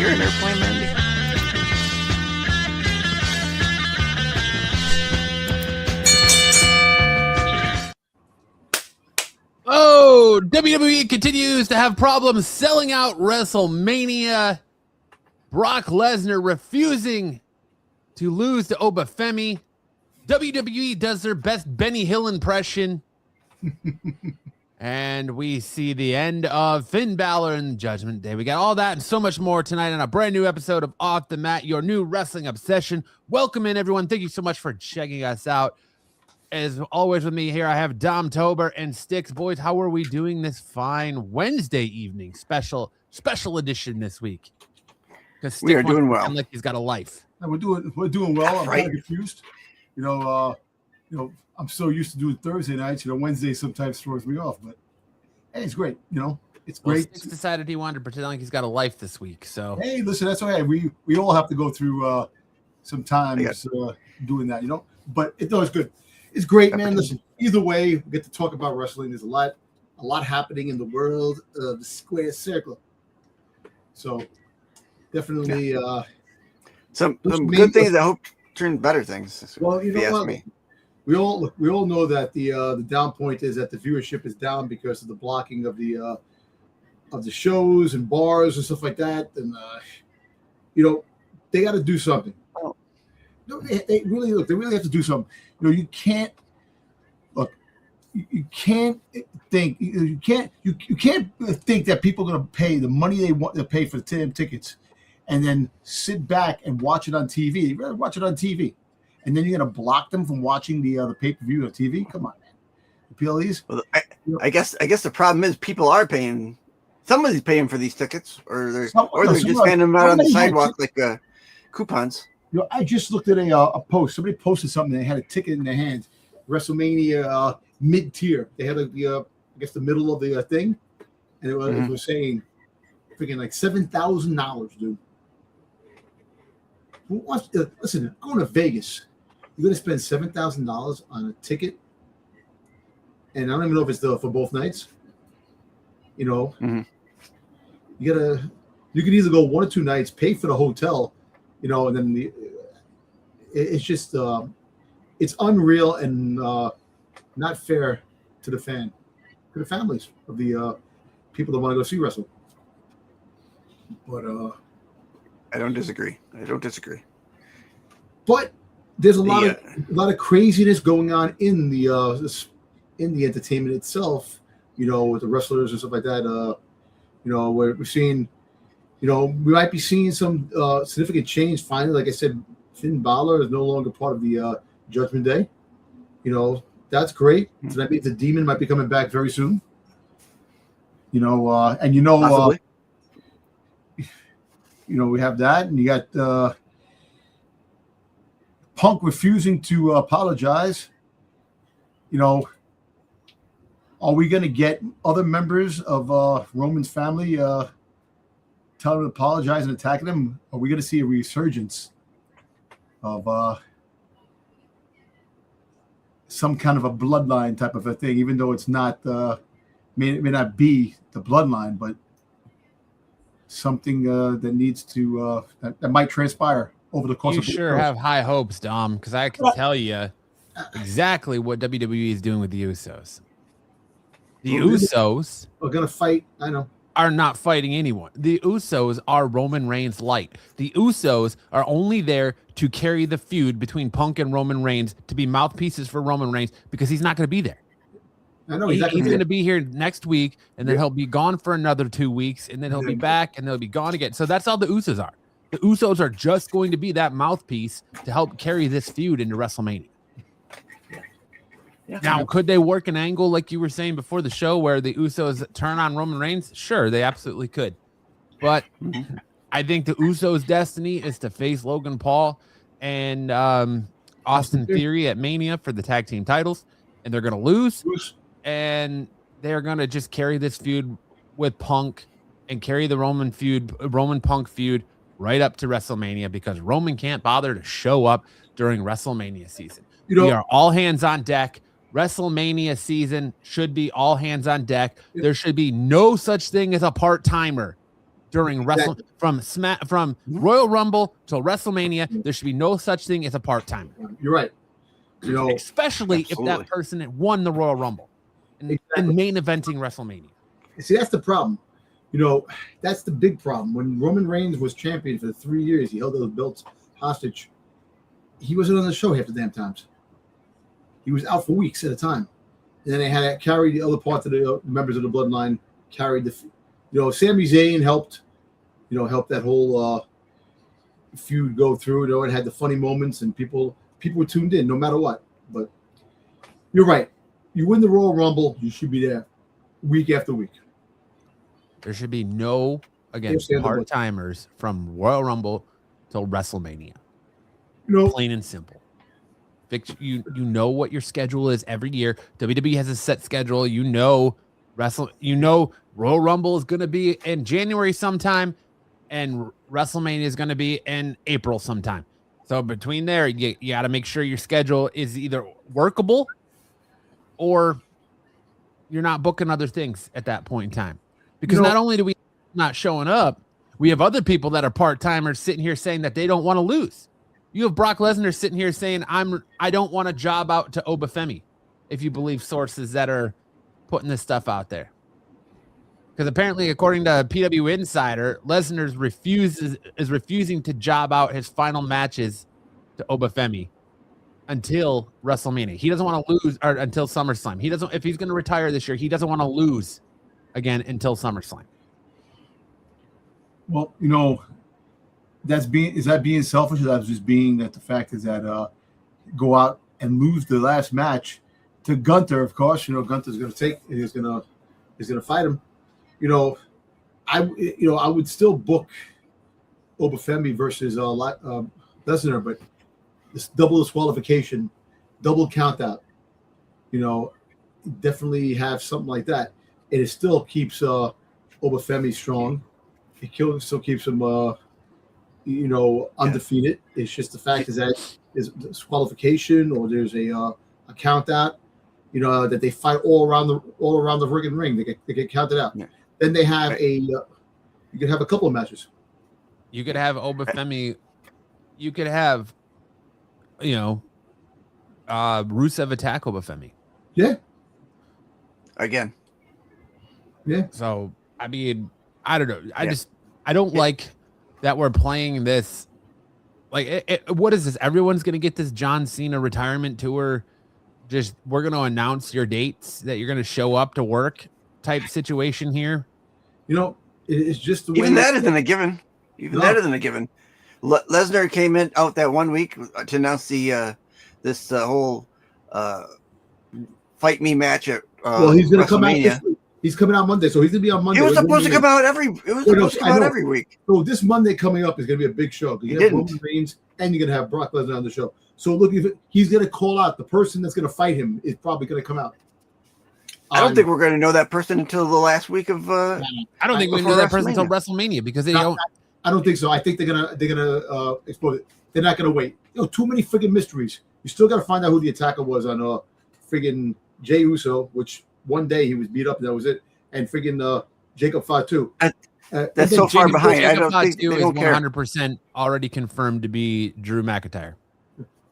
you're an airplane, Mandy? Oh, WWE continues to have problems selling out WrestleMania. Brock Lesnar refusing to lose to Oba Femi. WWE does their best Benny Hill impression. And we see the end of Finn Balor and Judgment Day. We got all that and so much more tonight on a brand new episode of Off the Mat, your new wrestling obsession. Welcome in, everyone. Thank you so much for checking us out. As always with me here, I have Dom Tober and Sticks. Boys, how are we doing this fine Wednesday evening? Special edition this week. Because we are doing well. Like he's got a life. No, we're doing well. That's I'm right. kind of confused. I'm so used to doing Thursday nights. Wednesday sometimes throws me off, but hey, it's great. It's great. Sticks decided he wanted to pretend like he's got a life this week. So hey, listen, that's okay. We all have to go through sometimes doing that, But it's good. It's great, man. Listen, either way, we get to talk about wrestling. There's a lot happening in the world of the square circle. So definitely some good things. I hope turn better things. Well, if you ask me. We all know that the down point is that the viewership is down because of the blocking of the shows and bars and stuff like that, and they got to do something. No, they really have to do something. You can't think that people are going to pay the money they want to pay for the damn tickets, and then sit back and watch it on TV. You'd rather watch it on TV. And then you're gonna block them from watching the pay-per-view on TV? Come on, man. The PLEs. Well, I guess the problem is people are paying. Somebody's paying for these tickets, or they're just handing them out on the sidewalk like coupons. I just looked at a post. Somebody posted something. They had a ticket in their hand. WrestleMania mid-tier. They had the middle of the thing, and it was saying, freaking like $7,000, dude. Listen, going to Vegas. You're going to spend $7,000 on a ticket, and I don't even know if it's for both nights. You can either go one or two nights, pay for the hotel, and then it's just it's unreal and not fair to the families of the people that want to go see wrestling. But I don't disagree. But there's a lot of craziness going on in the entertainment itself, with the wrestlers and stuff like that. Where we're seeing, we might be seeing some significant change finally. Like I said, Finn Balor is no longer part of the Judgment Day. That's great. So that means the Demon might be coming back very soon. Possibly. We have that, and you got Punk refusing to apologize. Are we going to get other members of Roman's family telling him to apologize and attacking him? Are we going to see a resurgence of some kind of a bloodline type of a thing, even though it's not may not be the bloodline, but something that needs to that might transpire over the course you of the sure have high hopes, Dom, because I can tell you exactly what WWE is doing with the Usos. The Usos are going to fight. I know. Are not fighting anyone. The Usos are Roman Reigns light. The Usos are only there to carry the feud between Punk and Roman Reigns, to be mouthpieces for Roman Reigns, because he's not going to be there. I know he's going to be here next week, and then he'll be gone for another 2 weeks, and then he'll be back, and they'll be gone again. So that's all the Usos are. The Usos are just going to be that mouthpiece to help carry this feud into WrestleMania. Yeah. Now, could they work an angle like you were saying before the show where the Usos turn on Roman Reigns? Sure, they absolutely could. But I think the Usos' destiny is to face Logan Paul and Austin Theory at Mania for the tag team titles, and they're going to lose. And they're going to just carry this feud with Punk and carry the Roman Punk feud right up to WrestleMania, because Roman can't bother to show up during WrestleMania season. We are all hands on deck. WrestleMania season should be all hands on deck. There should be no such thing as a part-timer during from Royal Rumble till WrestleMania. There should be no such thing as a part-timer. You're right. You know, Especially if that person had won the Royal Rumble and main eventing WrestleMania. See, that's the problem. You know, that's the big problem. When Roman Reigns was champion for 3 years, he held those belts hostage. He wasn't on the show half the damn times. He was out for weeks at a time. And then they had to carry the other parts of the members of the bloodline, carried the, you know, Sami Zayn helped that whole feud go through. You know, it had the funny moments and people were tuned in no matter what. But you're right. You win the Royal Rumble, you should be there week after week. There should be no, again, part-timers from Royal Rumble till WrestleMania. Plain and simple. You know what your schedule is every year. WWE has a set schedule. You know Royal Rumble is going to be in January sometime, and WrestleMania is going to be in April sometime. So between there, you got to make sure your schedule is either workable or you're not booking other things at that point in time. Because not only do we not showing up, we have other people that are part-timers sitting here saying that they don't want to lose. You have Brock Lesnar sitting here saying, I don't want to job out to Oba Femi, if you believe sources that are putting this stuff out there. Because apparently, according to PWInsider, Lesnar is refusing to job out his final matches to Oba Femi until WrestleMania. He doesn't want to lose, or until SummerSlam. He doesn't. If he's going to retire this year, he doesn't want to lose again until SummerSlam. Well, you know, is that being selfish, or that's just being that the fact is that go out and lose the last match to Gunther? Of course, you know Gunther's going to fight him. You know, I would still book Oba Femi versus Lesnar, but this double disqualification, double count out, you know, definitely have something like that. And it still keeps Oba Femi strong. It still keeps him undefeated. It's just the fact is that there's disqualification or there's a count out, you know, that they fight all around the friggin' ring. They get counted out. Yeah. Then they have you could have a couple of matches. You could have Oba Femi. You could have, Rusev attack Oba Femi. Yeah. Again. Yeah. So, I mean, I don't know. I don't like that we're playing this. Like, what is this? Everyone's going to get this John Cena retirement tour. Just, we're going to announce your dates that you're going to show up to work type situation here. You know, it's just the way. Even that isn't a given. That isn't a given. Lesnar came out that 1 week to announce the this whole fight me match at he's going to come out. He's coming out Monday, so he's going to be on Monday. It was supposed to come out every week. So this Monday coming up is going to be a big show. You have Roman Reigns, and you're going to have Brock Lesnar on the show. So look, if he's going to call out the person that's going to fight him is probably going to come out. I don't think we're going to know that person until the last week of. I don't think we know that person until WrestleMania because they don't. I don't think so. I think they're gonna expose it. They're not gonna wait. Too many friggin' mysteries. You still got to find out who the attacker was on friggin' Jey Uso, which one day he was beat up and that was it. And friggin' Jacob Fatu. That's so far behind. I don't think they don't care. 100% already confirmed to be Drew McIntyre.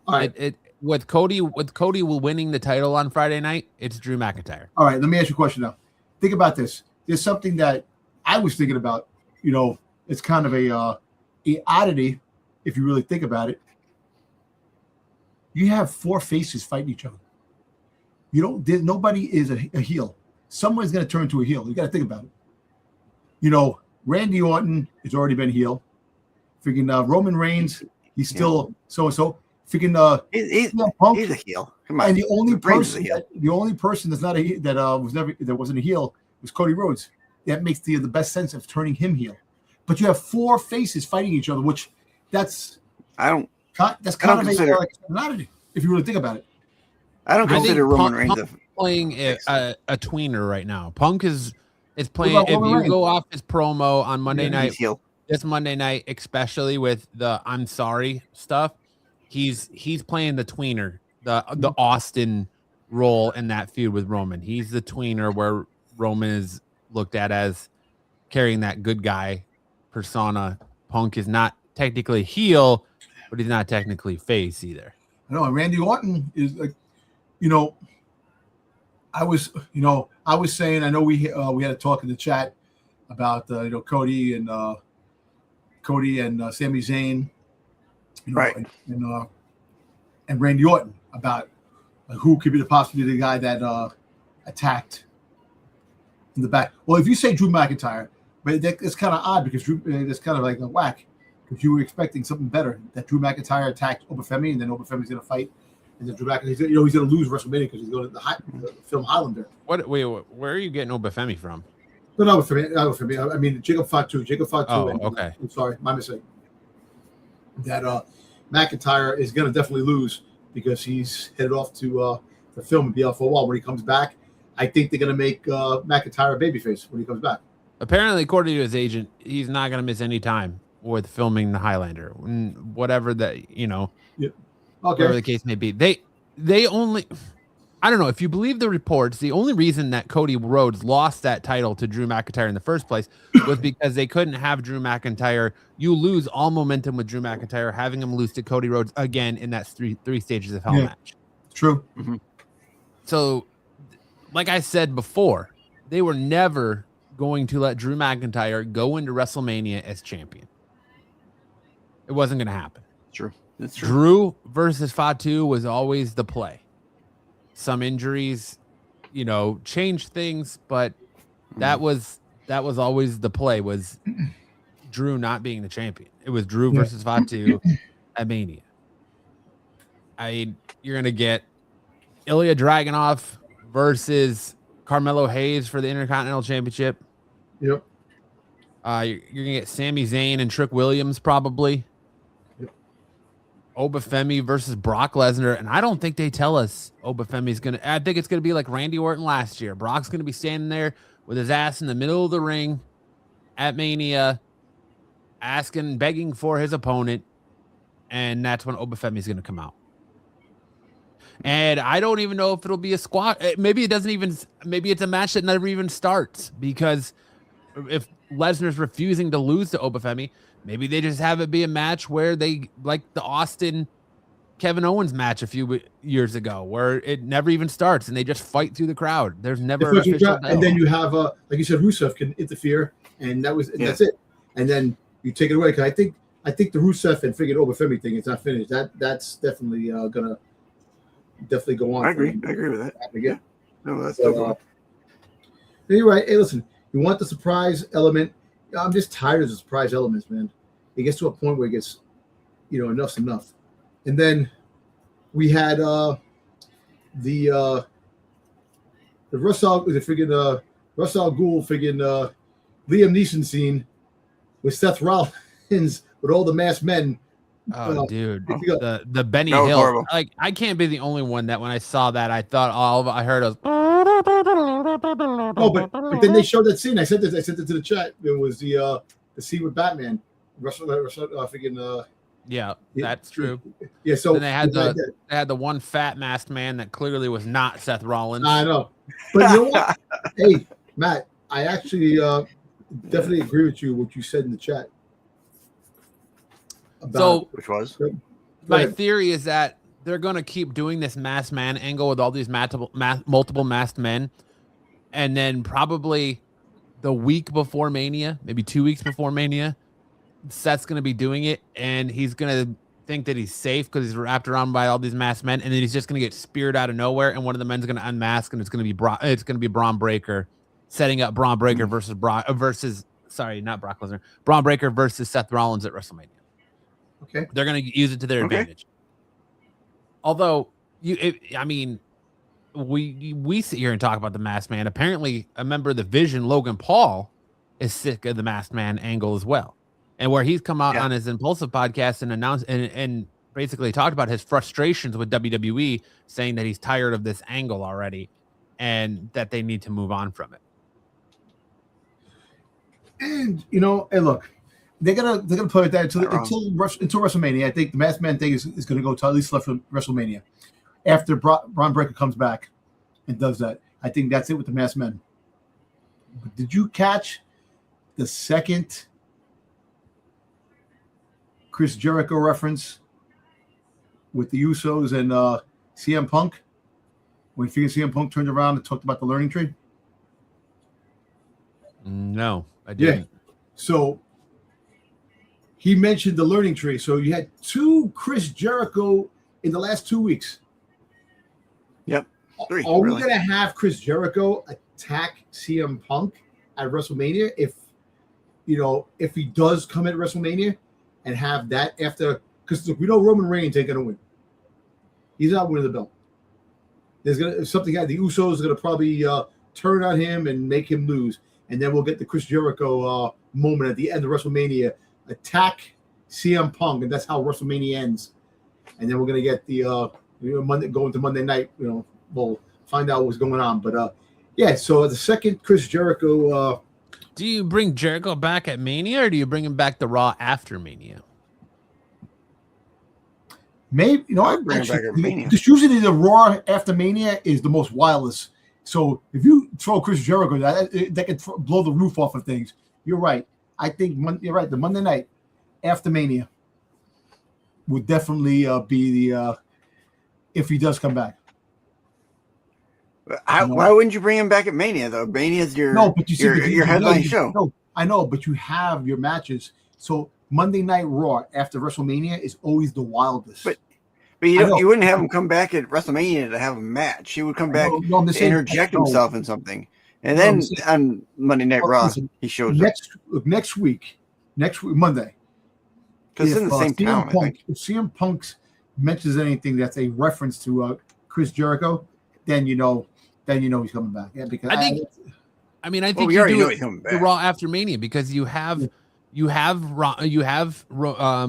All right. With Cody winning the title on Friday night, it's Drew McIntyre. All right, let me ask you a question now. Think about this. There's something that I was thinking about. You know, it's kind of a oddity if you really think about it. You have four faces fighting each other. Nobody is a heel. Someone's going to turn to a heel. You got to think about it. You know, Randy Orton has already been heel. Freaking Roman Reigns, he's still so and so. Freaking he's a heel. Come on. And the only person that's not that wasn't a heel was Cody Rhodes. That makes the best sense of turning him heel. But you have four faces fighting each other, which that's kind of an oddity if you really think about it. I don't consider Roman Reigns playing a tweener right now. Punk is playing. If you go off his promo on Monday night, this Monday night, especially with the "I'm sorry" stuff. He's playing the tweener, the Austin role in that feud with Roman. He's the tweener where Roman is looked at as carrying that good guy persona. Punk is not technically heel, but he's not technically face either. I know. And Randy Orton is like, I was saying, I know we had a talk in the chat about Cody and Sami Zayn, right, and Randy Orton about who could be the possibly the guy that attacked in the back. Well, if you say Drew McIntyre, but it's kind of odd because it's kind of like a whack because you were expecting something better, that Drew McIntyre attacked Oba Femi and then Oba Femi's going to fight, and then Drew McIntyre he's going to lose WrestleMania because he's going to the film Highlander. Wait, where are you getting Oba Femi from? No, Oba Femi. I mean Jacob Fatu. Oh, okay. I'm sorry, my mistake. That McIntyre is going to definitely lose because he's headed off to the film and be out for a while. When he comes back, I think they're going to make McIntyre a babyface when he comes back. Apparently, according to his agent, he's not going to miss any time with filming the Highlander, whatever that Yeah. Okay. Whatever the case may be. They only, I don't know if you believe the reports. The only reason that Cody Rhodes lost that title to Drew McIntyre in the first place was because they couldn't have Drew McIntyre. You lose all momentum with Drew McIntyre, having him lose to Cody Rhodes again in that three stages of hell match. True. Mm-hmm. So, like I said before, they were never going to let Drew McIntyre go into WrestleMania as champion. It wasn't going to happen. True. That's true. Drew versus Fatu was always the play. Some injuries, changed things, but that was always the play, was Drew not being the champion. It was Drew versus Fatu at Mania. You're going to get Ilya Dragunov versus Carmelo Hayes for the Intercontinental Championship. Yep. You're going to get Sami Zayn and Trick Williams probably. Yep. Oba Femi versus Brock Lesnar. And I don't think they tell us Oba Femi's going to... I think it's going to be like Randy Orton last year. Brock's going to be standing there with his ass in the middle of the ring at Mania, begging for his opponent. And that's when Oba Femi's going to come out. And I don't even know if it'll be a squat. Maybe it doesn't even... Maybe it's a match that never even starts, because if Lesnar's refusing to lose to Oba Femi, maybe they just have it be a match where they, like the Austin Kevin Owens match a few years ago, where it never even starts and they just fight through the crowd. There's never an official and then you have like you said, Rusev can interfere, and that's it. And then you take it away, because I think the Rusev and figured Oba Femi thing is not finished. That's definitely gonna go on. I agree with that. Yeah. No, that's so, you're right. Hey, listen, you want the surprise element. I'm just tired of the surprise elements, man. It gets to a point where it gets, enough's enough. And then we had the Russell Ghul Liam Neeson scene with Seth Rollins with all the masked men. Oh, dude, the Benny Hill. Horrible. Like, I can't be the only one that when I saw that, I thought I heard us. Oh, but then they showed that scene. I sent it to the chat. It was the scene with Batman. Yeah, that's true. Yeah, so then they had the one fat masked man that clearly was not Seth Rollins. I know, but you know what? Hey, Matt, I actually definitely agree with you what you said in the chat. Which was my theory is that they're going to keep doing this masked man angle with all these multiple masked men, and then probably the week before Mania, maybe 2 weeks before Mania, Seth's going to be doing it, and he's going to think that he's safe because he's wrapped around by all these masked men, and then he's just going to get speared out of nowhere, and one of the men's going to unmask, and it's going to be Braun Breaker, setting up Braun Breaker versus Braun Breaker versus Seth Rollins at WrestleMania. Okay, they're going to use it to their advantage. Although we sit here and talk about the masked man. Apparently, a member of the Vision, Logan Paul, is sick of the masked man angle as well, and where he's come out on his Impulsive podcast and announced and basically talked about his frustrations with WWE, saying that he's tired of this angle already, and that they need to move on from it. And hey, look. They're gonna play with that until WrestleMania. I think the masked man thing is gonna go to at least left WrestleMania. After Braun Breaker comes back and does that, I think that's it with the masked men. But did you catch the second Chris Jericho reference with the Usos and CM Punk when CM Punk turned around and talked about the learning tree? No, I didn't. Yeah. So he mentioned the learning tree. So you had 2 Chris Jericho in the last 2 weeks. Yep. 3, Are we really. going to have Chris Jericho attack CM Punk at WrestleMania if he does come at WrestleMania and have that after? Because we know Roman Reigns ain't going to win. He's not winning the belt. There's going to something. The Usos are going to probably turn on him and make him lose, and then we'll get the Chris Jericho moment at the end of WrestleMania, attack CM Punk, and that's how WrestleMania ends. And then we're going to get the Monday going to Monday night. We'll find out what's going on. But yeah. So the second Chris Jericho. Do you bring Jericho back at Mania, or do you bring him back to Raw after Mania? Maybe I bring him back at Mania. Just usually the Raw after Mania is the most wildest. So if you throw Chris Jericho, that could blow the roof off of things. You're right. I think you're right. The Monday night after Mania would definitely be the if he does come back. Why wouldn't you bring him back at Mania though? Mania's your headline show. No, I know, but you have your matches. So Monday Night Raw after WrestleMania is always the wildest. But you wouldn't have him come back at WrestleMania to have a match. He would come back to interject himself in something. And then on Monday Night Raw, he shows up. Next week, Monday. Because it's in the same town, I think. If CM Punk mentions anything that's a reference to Chris Jericho, then you know he's coming back. Yeah, because I think we already know he's coming back. The Raw after Mania, because you have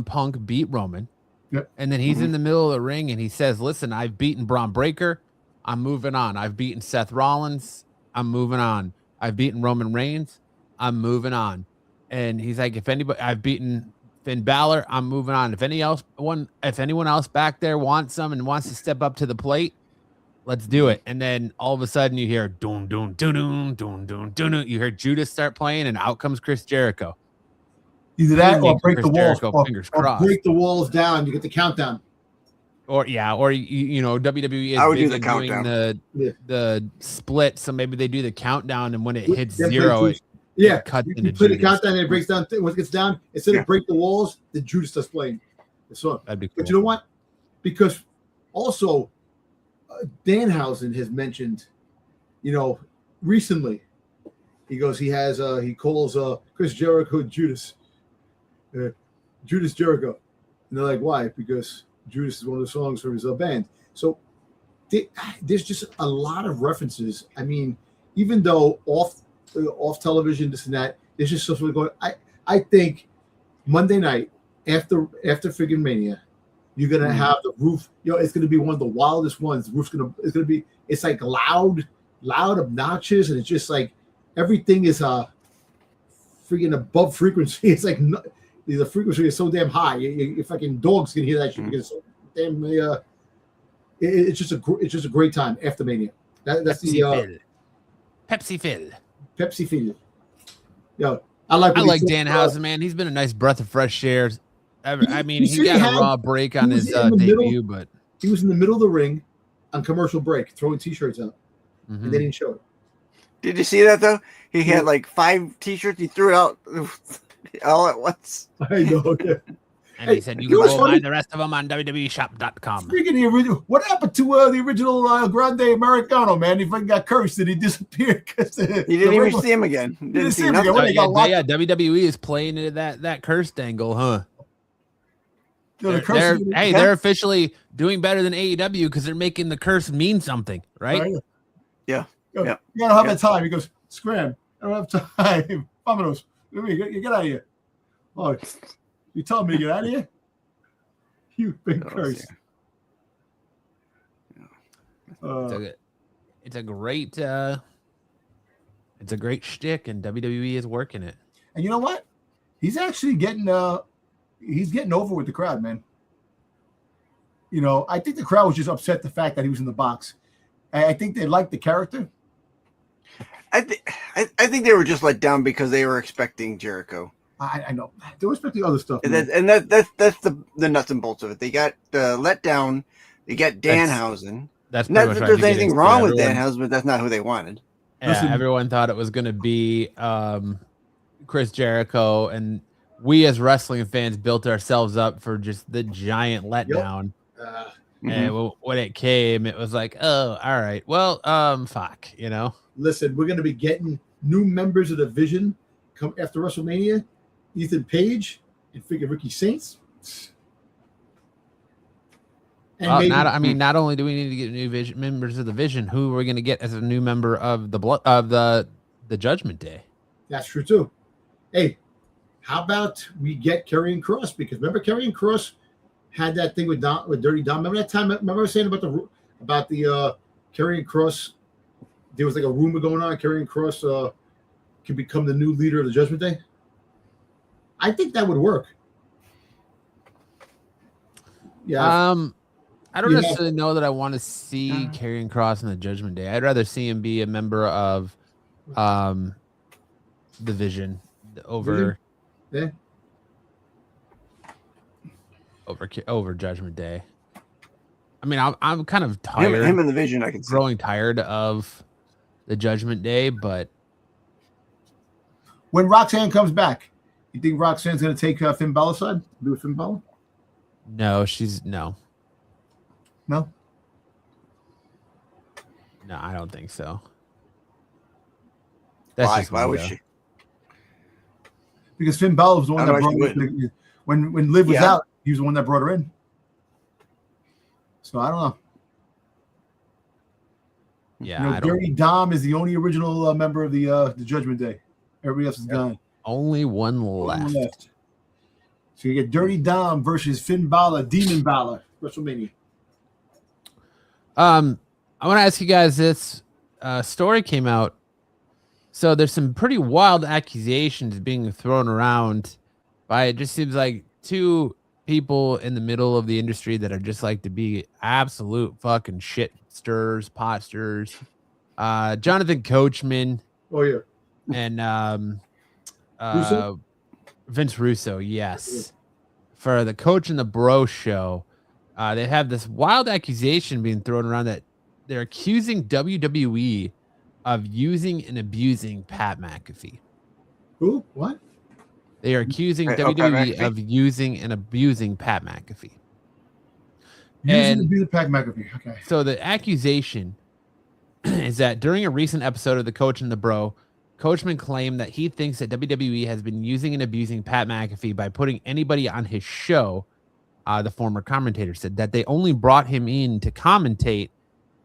Punk beat Roman. Yep. And then he's in the middle of the ring and he says, "Listen, I've beaten Braun Breaker. I'm moving on. I've beaten Seth Rollins. I'm moving on. I've beaten Roman Reigns. I'm moving on." And he's like, I've beaten Finn Balor. I'm moving on. If anyone else back there wants some and wants to step up to the plate, let's do it. And then all of a sudden you hear doom, doom, doom, doom, doom, doom, doom. You hear Judas start playing and out comes Chris Jericho. Either that or break the walls. Or break the walls down. You get the countdown. Or WWE is doing the split, so maybe they do the countdown, and when it hits 0, it cuts into Judas. Put the countdown and it breaks down. When it gets down, instead of break the walls, the Judas starts playing the song. That'd be cool. But you know what? Because also Danhausen has mentioned, recently, he goes, he calls Chris Jericho Judas. Judas Jericho. And they're like, why? Because Judas is one of the songs from his band. So there's just a lot of references. I mean, even though off television, this and that, there's just stuff going. I think Monday night after friggin' Mania, you're gonna have the roof. It's gonna be one of the wildest ones. The roof's it's like loud, obnoxious, and it's just like everything is friggin' above frequency. It's like the frequency is so damn high. You fucking dogs can hear that shit because it's so damn. It's just a great time after Mania. That's Pepsi Phil. Pepsi Phil. I like Danhausen, man. He's been a nice breath of fresh air. I mean, he got a raw break on his debut, but he was in the middle of the ring on commercial break, throwing T-shirts out, and they didn't show it. Did you see that though? He had like 5 T-shirts. He threw it out all at once. I know. Yeah. And he said, "You can go buy the rest of them on WWEshop.com." Speaking of the original, what happened to the original Grande Americano, man? He fucking got cursed and he disappeared. You didn't even see him again. Didn't see him again. WWE is playing into that cursed angle, huh? They're officially doing better than AEW because they're making the curse mean something, right? Yeah. You don't have that time. He goes, "Scram, I don't have time." Vámonos. Get out of here. Oh, you telling me to get out of here? You big curse. It's a great shtick, and WWE is working it. And you know what? He's actually getting over with the crowd, man. I think the crowd was just upset the fact that he was in the box. I think they liked the character. I think they were just let down because they were expecting Jericho. I know. Don't respect the other stuff. That's the nuts and bolts of it. They got let down. They got Danhausen. That's not that there's anything wrong with Danhausen, but that's not who they wanted. Yeah, listen, everyone thought it was going to be Chris Jericho, and we as wrestling fans built ourselves up for just the giant letdown. And when it came, it was like, oh, all right, well, fuck, you know. Listen, we're going to be getting new members of the Vision come after WrestleMania. Ethan Page and figure Ricky Saints. And not only do we need to get new members of the Vision, who are we going to get as a new member of the Judgment Day? That's true too. Hey, how about we get Karrion Kross? Because remember, Karrion Kross had that thing with Dirty Dom. Remember that time? Remember I was saying about the Karrion Kross? There was like a rumor going on. Karrion Kross can become the new leader of the Judgment Day. I think that would work. Yeah. I don't necessarily know that I want to see Karrion Kross in the Judgment Day. I'd rather see him be a member of the Vision over Judgment Day. I mean, I'm kind of tired. Him in the Vision, I can see. Growing tired of the Judgment Day, but when Roxanne comes back, you think Roxanne's going to take Finn Balor's side? Do with Finn Balor? No, No, I don't think so. Why would she? Because Finn Balor was the one that brought her when Liv was out. He was the one that brought her in. So I don't know. Yeah, Dirty Dom is the only original member of the Judgment Day. Everybody else is gone. Only one left. So you get Dirty Dom versus Finn Balor, Demon Balor, WrestleMania. I want to ask you guys this. Story came out. So there's some pretty wild accusations being thrown around by, it just seems like, two people in the middle of the industry that are just like to be absolute fucking shit stirrers, pot stirrers. Jonathan Coachman. Oh, yeah. And Russo? Vince Russo, yes. For the Coach and the Bro show. They have this wild accusation being thrown around that they're accusing WWE of using and abusing Pat McAfee. Who? What? They are accusing WWE of using and abusing Pat McAfee. Using and abusing Pat McAfee. Okay. So the accusation is that during a recent episode of the Coach and the Bro, Coachman claimed that he thinks that WWE has been using and abusing Pat McAfee by putting anybody on his show. The former commentator said that they only brought him in to commentate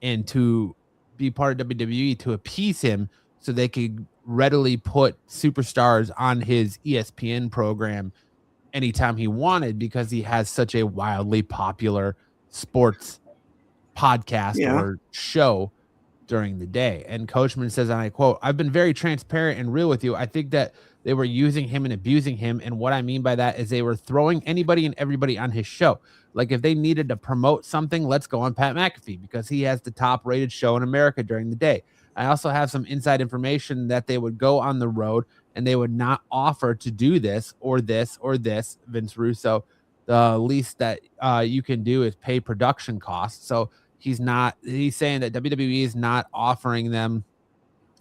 and to be part of WWE to appease him so they could readily put superstars on his ESPN program anytime he wanted, because he has such a wildly popular sports podcast or show during the day. And Coachman says, and I quote, "I've been very transparent and real with you. I think that they were using him and abusing him. And what I mean by that is they were throwing anybody and everybody on his show. Like if they needed to promote something, let's go on Pat McAfee because he has the top rated show in America during the day. I also have some inside information that they would go on the road and they would not offer to do this or this or this, Vince Russo. The least that you can do is pay production costs." So he's saying that WWE is not offering them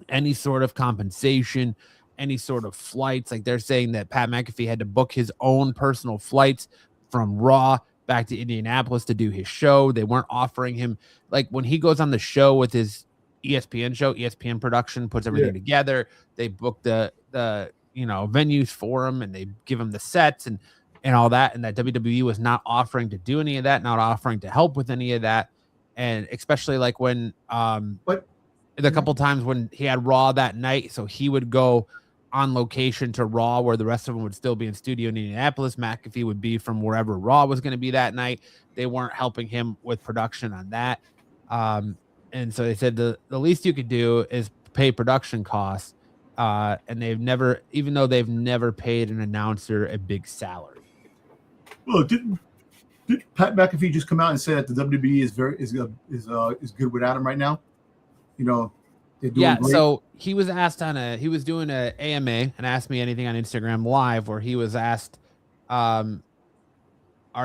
any sort of compensation, any sort of flights. Like they're saying that Pat McAfee had to book his own personal flights from Raw back to Indianapolis to do his show. They weren't offering him, like when he goes on the show with his ESPN show, ESPN production puts everything together. They book the venues for him and they give him the sets and all that. And that WWE was not offering to do any of that, not offering to help with any of that. And especially like when, the couple times when he had Raw that night, so he would go on location to Raw where the rest of them would still be in studio in Indianapolis. McAfee would be from wherever Raw was going to be that night. They weren't helping him with production on that. And so they said the least you could do is pay production costs. And they've never, even though they've never paid an announcer a big salary. Well, did Pat McAfee just come out and say that the WWE is good without him right now? You know, Yeah, great. So he was asked he was doing a AMA and asked me anything on Instagram Live, where he was asked, are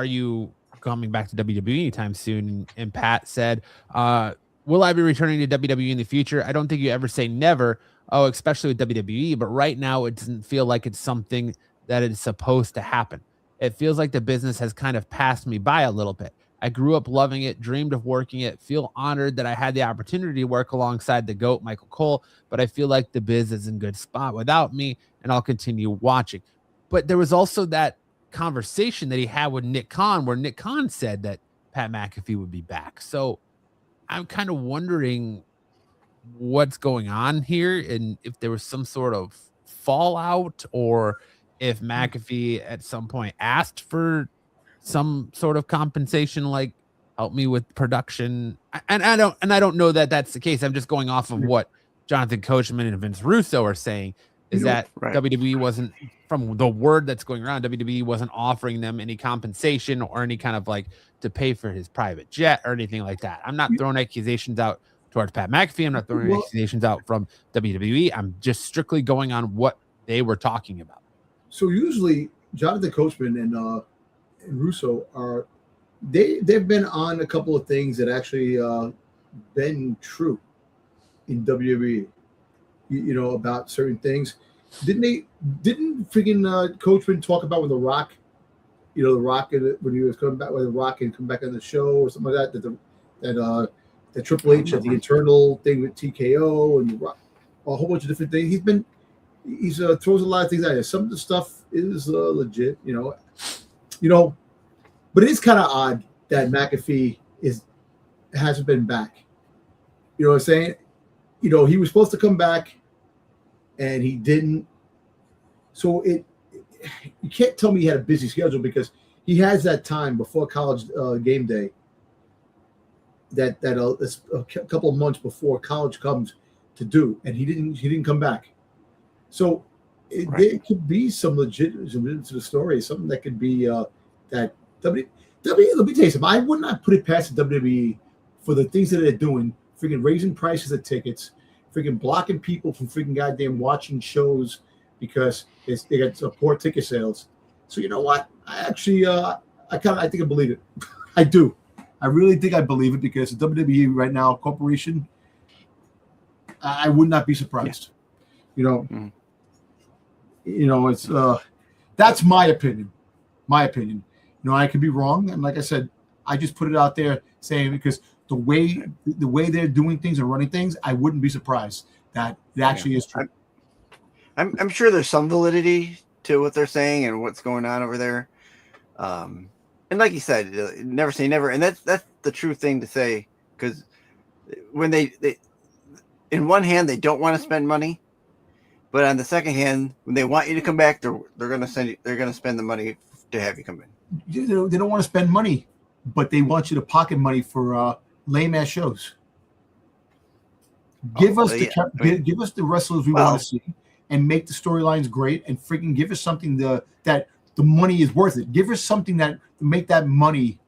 you coming back to WWE anytime soon? And Pat said, will I be returning to WWE in the future? I don't think you ever say never. Oh, especially with WWE, but right now it doesn't feel like it's something that is supposed to happen. It feels like the business has kind of passed me by a little bit. I grew up loving it, dreamed of working it, feel honored that I had the opportunity to work alongside the GOAT, Michael Cole, but I feel like the biz is in good spot without me, and I'll continue watching. But there was also that conversation that he had with Nick Khan, where Nick Khan said that Pat McAfee would be back. So I'm kind of wondering what's going on here, and if there was some sort of fallout, or if McAfee at some point asked for some sort of compensation, like help me with production. And I don't know that that's the case. I'm just going off of what Jonathan Coachman and Vince Russo are saying, is that WWE wasn't, from the word that's going around, WWE wasn't offering them any compensation or any kind of like to pay for his private jet or anything like that. I'm not throwing accusations out towards Pat McAfee. I'm not throwing accusations out from WWE. I'm just strictly going on what they were talking about. So usually Jonathan Coachman and Russo they've been on a couple of things that actually been true in WWE, you know, about certain things. Didn't freaking Coachman talk about when The Rock, you know, The Rock, when he was coming back, when The Rock had come back on the show or something like that, that Triple H had the internal thing with TKO and The Rock, a whole bunch of different things. He throws a lot of things out there. Some of the stuff is legit, you know, but it is kind of odd that McAfee hasn't been back. You know what I'm saying? You know, he was supposed to come back and he didn't. So you can't tell me he had a busy schedule, because he has that time before College game day, that a couple of months before College comes to do, and he didn't come back. So there could be some legitimacy to the story, something that could be that WWE. Let me tell you something. I would not put it past the WWE for the things that they're doing, freaking raising prices of tickets, freaking blocking people from freaking goddamn watching shows because they got poor ticket sales. So you know what? I actually, I think I believe it. I do. I really think I believe it, because the WWE right now, corporation, I would not be surprised. Yeah. You know, it's that's my opinion. You know, I could be wrong, and like I said, I just put it out there saying, because the way they're doing things and running things, I wouldn't be surprised that it actually is true. I'm sure there's some validity to what they're saying and what's going on over there. And like you said, never say never, and that's the true thing to say, because when they in one hand they don't want to spend money, but on the second hand, when they want you to come back, they're going to spend the money to have you come in. They don't want to spend money, but they want you to pocket money for lame ass shows. Give us the wrestlers we want to see, and make the storylines great, and freaking give us something that the money is worth it. Give us something that to make that money,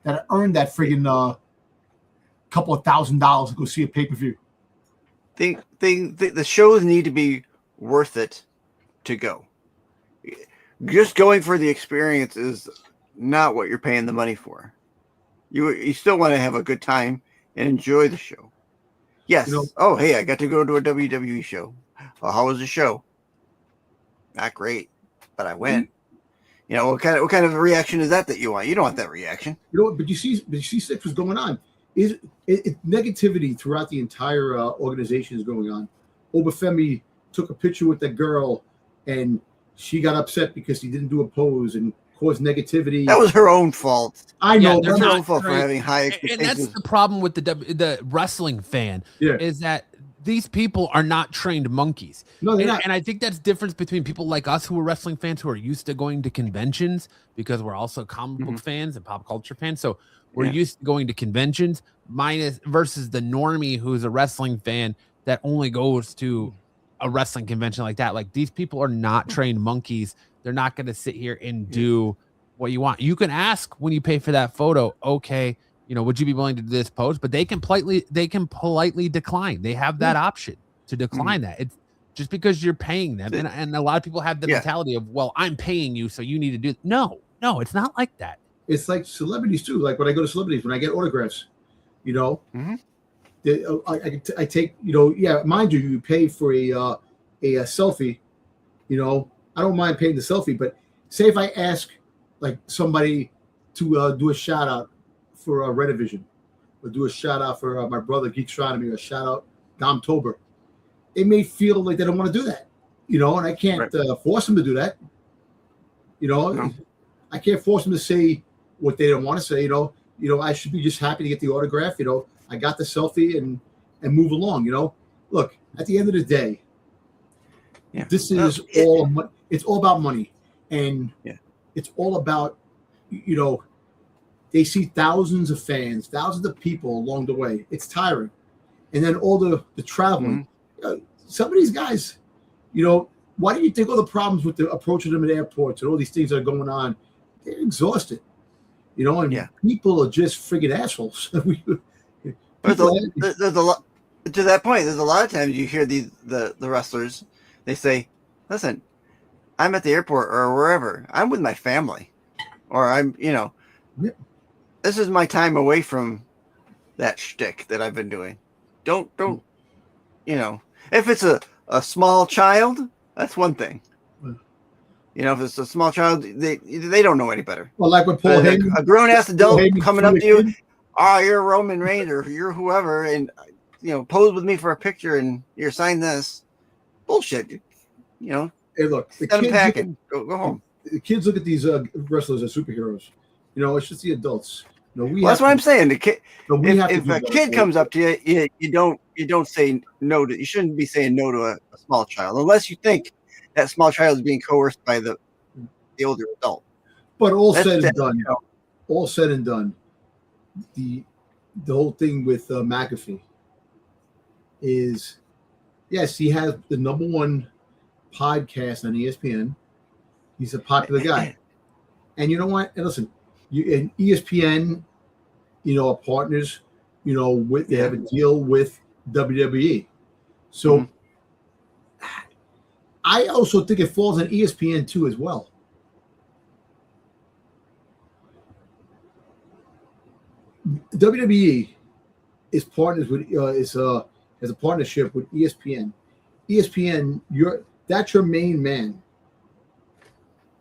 that earn that friggin' couple of $1,000 to go see a pay-per-view. The shows need to be worth it to go. Just going for the experience is not what you're paying the money for. You still want to have a good time and enjoy the show. Yes. You know, oh, hey, I got to go to a WWE show. Well, how was the show? Not great, but I went. You know, what kind of a reaction is that you want? You don't want that reaction. You know, but you see what's going on. It negativity throughout the entire organization is going on. Oba Femi took a picture with that girl, and she got upset because he didn't do a pose and caused negativity. That was her own fault. I know. That's her own fault for having high expectations. And that's the problem with the wrestling fan, is that these people are not trained monkeys. No, they're not. And I think that's the difference between people like us who are wrestling fans, who are used to going to conventions, because we're also comic book fans and pop culture fans. So we're used to going to conventions, versus the normie who's a wrestling fan that only goes to a wrestling convention like that. Like, these people are not trained monkeys. They're not going to sit here and do what you want. You can ask when you pay for that photo, okay, would you be willing to do this post? But they can politely decline. They have that option to decline that. It's just because you're paying them. And a lot of people have the mentality of, well, I'm paying you, so you need to do it. No, it's not like that. It's like celebrities too. Like when I go to celebrities, when I get autographs, I take, mind you, you pay for a selfie, I don't mind paying the selfie, but say if I ask like somebody to do a shout out for Renovision, or do a shout out for my brother Geekstronomy, or a shout out Dom Tober, they may feel like they don't want to do that, and I can't force them to do that. No. I can't force them to say what they don't want to say. I should be just happy to get the autograph. I got the selfie and move along. Look, at the end of the day, this is it's all about money, and it's all about they see thousands of fans, thousands of people along the way. It's tiring, and then all the traveling. Some of these guys, why do you think all the problems with the approaching them at airports and all these things that are going on? They're exhausted, and people are just friggin' assholes. There's a lot to that point. There's a lot of times you hear the wrestlers, they say, "Listen, I'm at the airport or wherever. I'm with my family, or I'm, this is my time away from that shtick that I've been doing. Don't, if it's a small child, that's one thing." If it's a small child, they don't know any better. Well, like when Paul Heyman, a grown-ass adult coming up to you, you're Roman Reigns or you're whoever, and pose with me for a picture and you're signing this bullshit. Hey, look, send them packing. Go home. The kids look at these wrestlers as superheroes. It's just the adults. That's what I'm saying. The kid, if a kid comes up to you, you don't say no to. You shouldn't be saying no to a small child unless you think that small child is being coerced by the older adult. But all said and done, the whole thing with McAfee is, yes, he has the #1 podcast on ESPN. He's a popular guy, and you know what? And listen, and ESPN, are partners. They have a deal with WWE, so. I also think it falls on ESPN too as well. WWE is partners with has a partnership with ESPN. ESPN, that's your main man.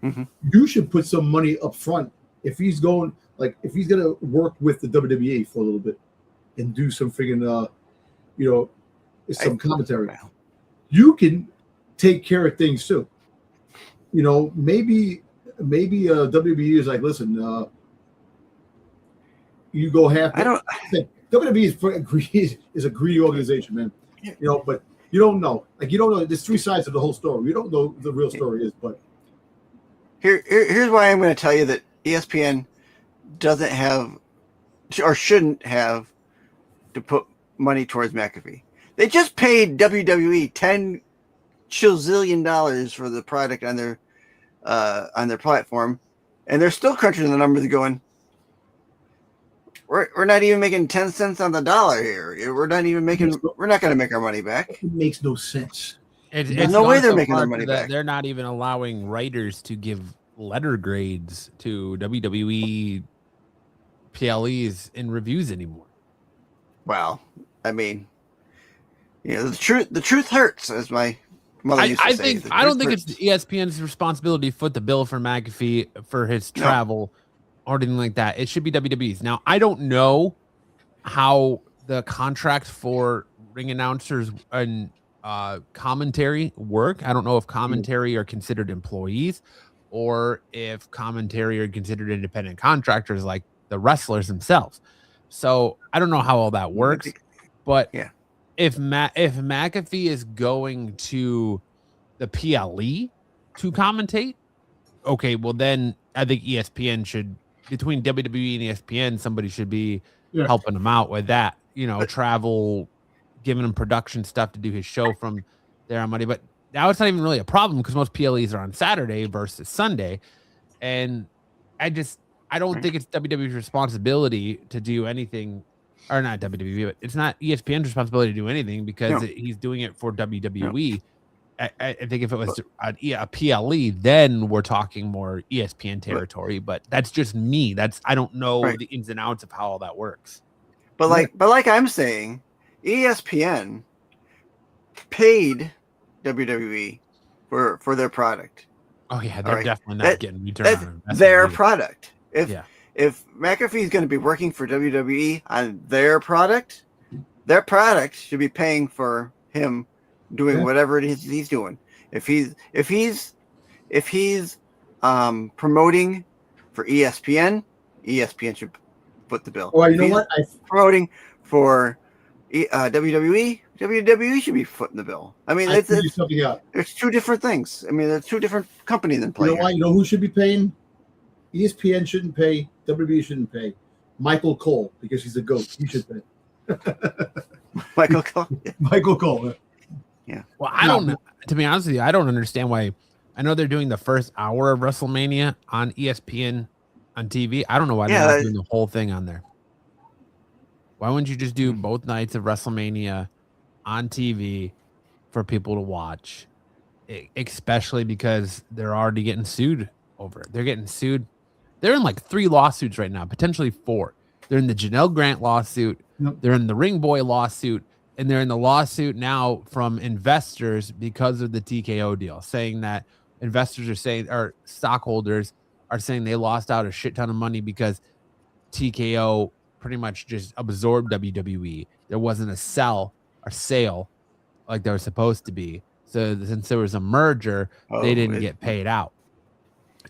Mm-hmm. You should put some money up front if he's gonna work with the WWE for a little bit and do some friggin' some commentary. You can take care of things too. Maybe WWE is like, listen, you go half. WWE is a greedy organization, man. But you don't know. Like, you don't know. There's 3 sides of the whole story. You don't know what the real story is. But here's why I'm going to tell you that ESPN doesn't have or shouldn't have to put money towards McAfee. They just paid WWE $10 chilzillion for the product on their platform, and they're still crunching the numbers going, we're not even making 10 cents on the dollar here. We're not going to make our money back. It makes no sense. There's no way they're making their money back. They're not even allowing writers to give letter grades to WWE PLEs in reviews anymore. Well, I mean, the truth hurts, as my I don't think it's ESPN's responsibility to foot the bill for McAfee for his travel or anything like that. It should be WWE's. Now, I don't know how the contracts for ring announcers and commentary work. I don't know if commentary are considered employees or if commentary are considered independent contractors like the wrestlers themselves. So I don't know how all that works, but if McAfee is going to the PLE to commentate, okay, well then I think ESPN should, between WWE and ESPN, somebody should be helping him out with that, travel, giving him production stuff to do his show from there on Monday. But now it's not even really a problem because most PLEs are on Saturday versus Sunday. And I just, I don't think it's WWE's responsibility to do anything, or not WWE, but it's not ESPN's responsibility to do anything because he's doing it for WWE. I think if it was a PLE, then we're talking more ESPN territory. But that's just me. I don't know the ins and outs of how all that works. But like I'm saying, ESPN paid WWE for their product. Oh yeah, they're definitely not getting return on investment. Their product. If McAfee's going to be working for WWE on their product should be paying for him doing whatever it is he's doing. If he's promoting for ESPN should foot the bill. Well, you know what? Promoting for WWE should be footing the bill. I mean, there's two different things. I mean, there's two different companies in play. You know why? You know who should be paying? ESPN shouldn't pay. WWE shouldn't pay. Michael Cole, because he's a GOAT. He should pay. Michael Cole. Michael Cole. Yeah. Well, I don't know. To be honest with you, I don't understand why. I know they're doing the first hour of WrestleMania on ESPN on TV. I don't know why they're not doing the whole thing on there. Why wouldn't you just do both nights of WrestleMania on TV for people to watch? Especially because they're already getting sued over it. They're getting sued. They're in like 3 lawsuits right now, potentially 4. They're in the Janelle Grant lawsuit. Yep. They're in the Ring Boy lawsuit. And they're in the lawsuit now from investors because of the TKO deal, saying that investors are saying, or stockholders are saying they lost out a shit ton of money because TKO pretty much just absorbed WWE. There wasn't a sale like there was supposed to be. So since there was a merger, they didn't get paid out.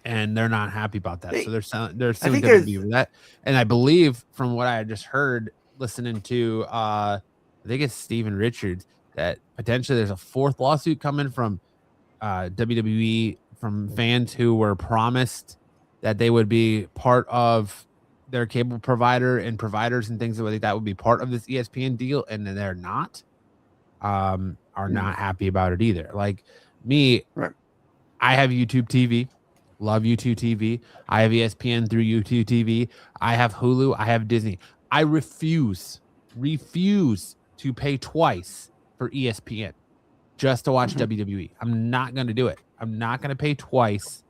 And they're not happy about that. So they're suing WWE for that. And I believe from what I just heard listening to I think it's Steven Richards, that potentially there's a 4th lawsuit coming from WWE from fans who were promised that they would be part of their cable provider and providers and things like that would be part of this ESPN deal, and then they're not are not happy about it either. Like me, I have YouTube TV, love YouTube TV. I have ESPN through YouTube TV. I have Hulu. I have Disney. I refuse to pay twice for ESPN just to watch WWE. I'm not going to do it. I'm not going to pay twice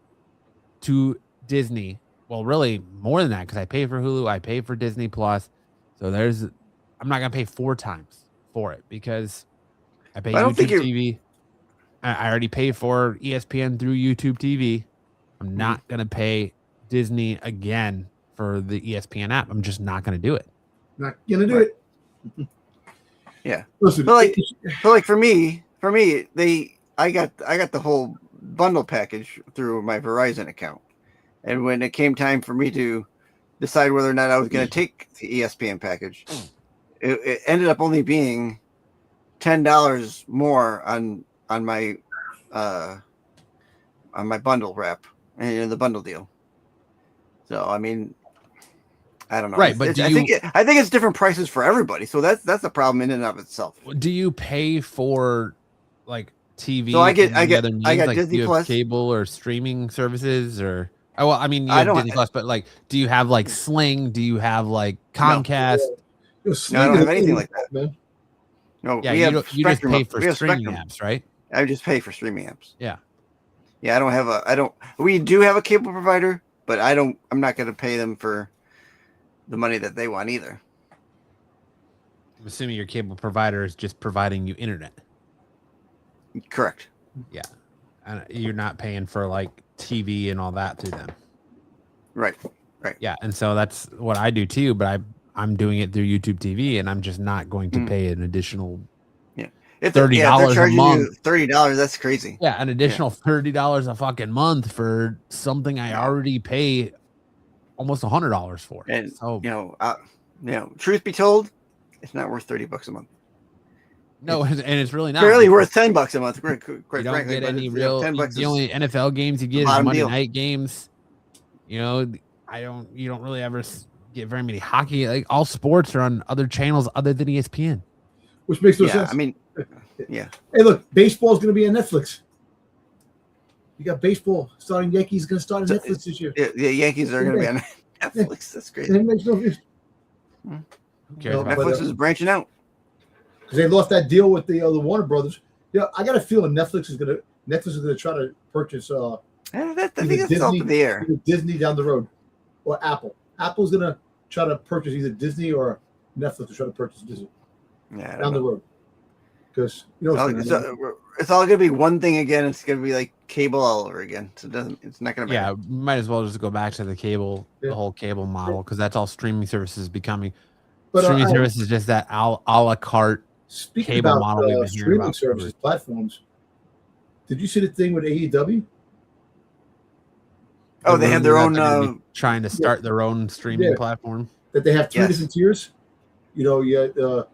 to Disney. Well, really more than that, because I pay for Hulu, I pay for Disney Plus. So I'm not going to pay 4 times for it because I pay YouTube TV. I already pay for ESPN through YouTube TV. I'm not going to pay Disney again for the ESPN app. I'm just not going to do it. Not going to do it. Yeah. Listen, but like for me, I got the whole bundle package through my Verizon account. And when it came time for me to decide whether or not I was going to take the ESPN package, it ended up only being $10 more on my bundle wrap and the bundle deal. So I mean, I don't know. Right, but I think it's different prices for everybody. So that's a problem in and of itself. Do you pay for like TV? So I get like, Disney Plus, cable or streaming services, or well, I mean, you have Disney Plus, but like, do you have like Sling? Do you have like Comcast? No, I don't have anything like that, man. No, yeah, you just pay for streaming apps, right? I just pay for streaming apps. Yeah, yeah. We do have a cable provider, but I'm not going to pay them for the money that they want either. I'm assuming your cable provider is just providing you internet. Correct. Yeah, and you're not paying for like TV and all that through them. Right. Yeah, and so that's what I do too, but I'm doing it through YouTube TV, and I'm just not going to pay an additional $30 a month. $30, that's crazy. Yeah, an additional $30 a fucking month for something I already pay almost $100 for. And so, truth be told, it's not worth $30 a month. No, and it's really not. Barely worth $10 a month. You don't get any real. The only NFL games you get is Monday night games. You know, you don't really ever get very many hockey. Like all sports are on other channels other than ESPN, which makes no sense. I mean, yeah. Hey, look, baseball is going to be on Netflix. You got baseball starting. Yankees going to start on Netflix this year. Yeah, Yankees are going to be on. Netflix, that's great. It makes no difference. Who cares No, about but, Netflix is branching out. because they lost that deal with the Warner Brothers. Yeah, I got a feeling Netflix is gonna try to purchase I think either that's still up in the air. either Disney down the road, or Apple. Apple's gonna try to purchase either Disney or Netflix to try to purchase Disney Yeah, down the road. Because it's all gonna be one thing again. It's gonna be like cable all over again. So it's not gonna matter. Yeah, might as well just go back to the cable, Yeah. the whole cable model, because that's all streaming services becoming. But, Streaming services is just that a la carte speaking cable about model we've been hearing streaming about services platforms, did you see the thing with AEW? Oh, they have their own. Trying to start their own streaming platform. That they have 3 Yes. different tiers. You know, you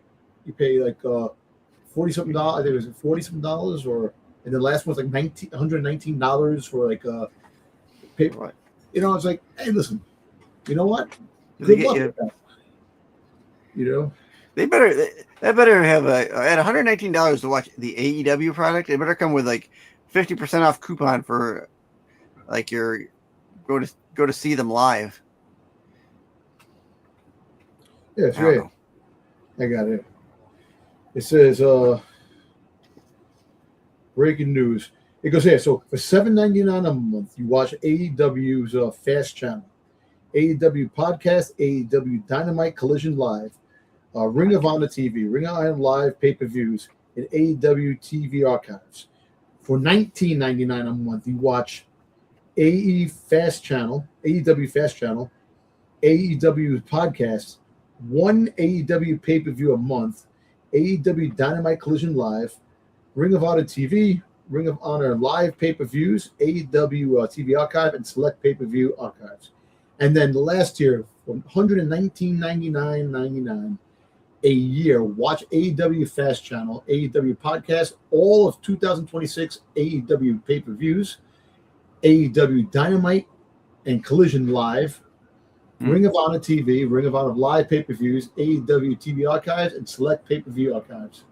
pay like $40-something. I think it was $40-something, and the last one's like $119 for like pay. You know, it's like, hey, listen, you know what? Good luck with that. You know, They better have at $119 to watch the AEW product. It better come with like 50% off coupon for like your go to see them live. yeah, it's right. I got it. It says breaking news. It goes here. So for $7.99 a month, you watch AEW's Fast Channel, AEW Podcast, AEW Dynamite Collision Live, Ring of Honor TV, Ring of Honor Live pay-per-views, and AEW TV archives. For $19.99 a month, you watch AEW Fast Channel, AEW Podcast, one AEW pay-per-view a month, AEW Dynamite Collision Live, Ring of Honor TV, Ring of Honor Live pay-per-views, AEW TV archive, and select pay-per-view archives. And then the last tier, $119.99 a year, watch AEW Fast Channel, AEW Podcast, all of 2026 AEW pay-per-views, AEW Dynamite and Collision Live, Ring of Honor TV, Ring of Honor Live pay-per-views, AEW TV archives, and select pay-per-view archives.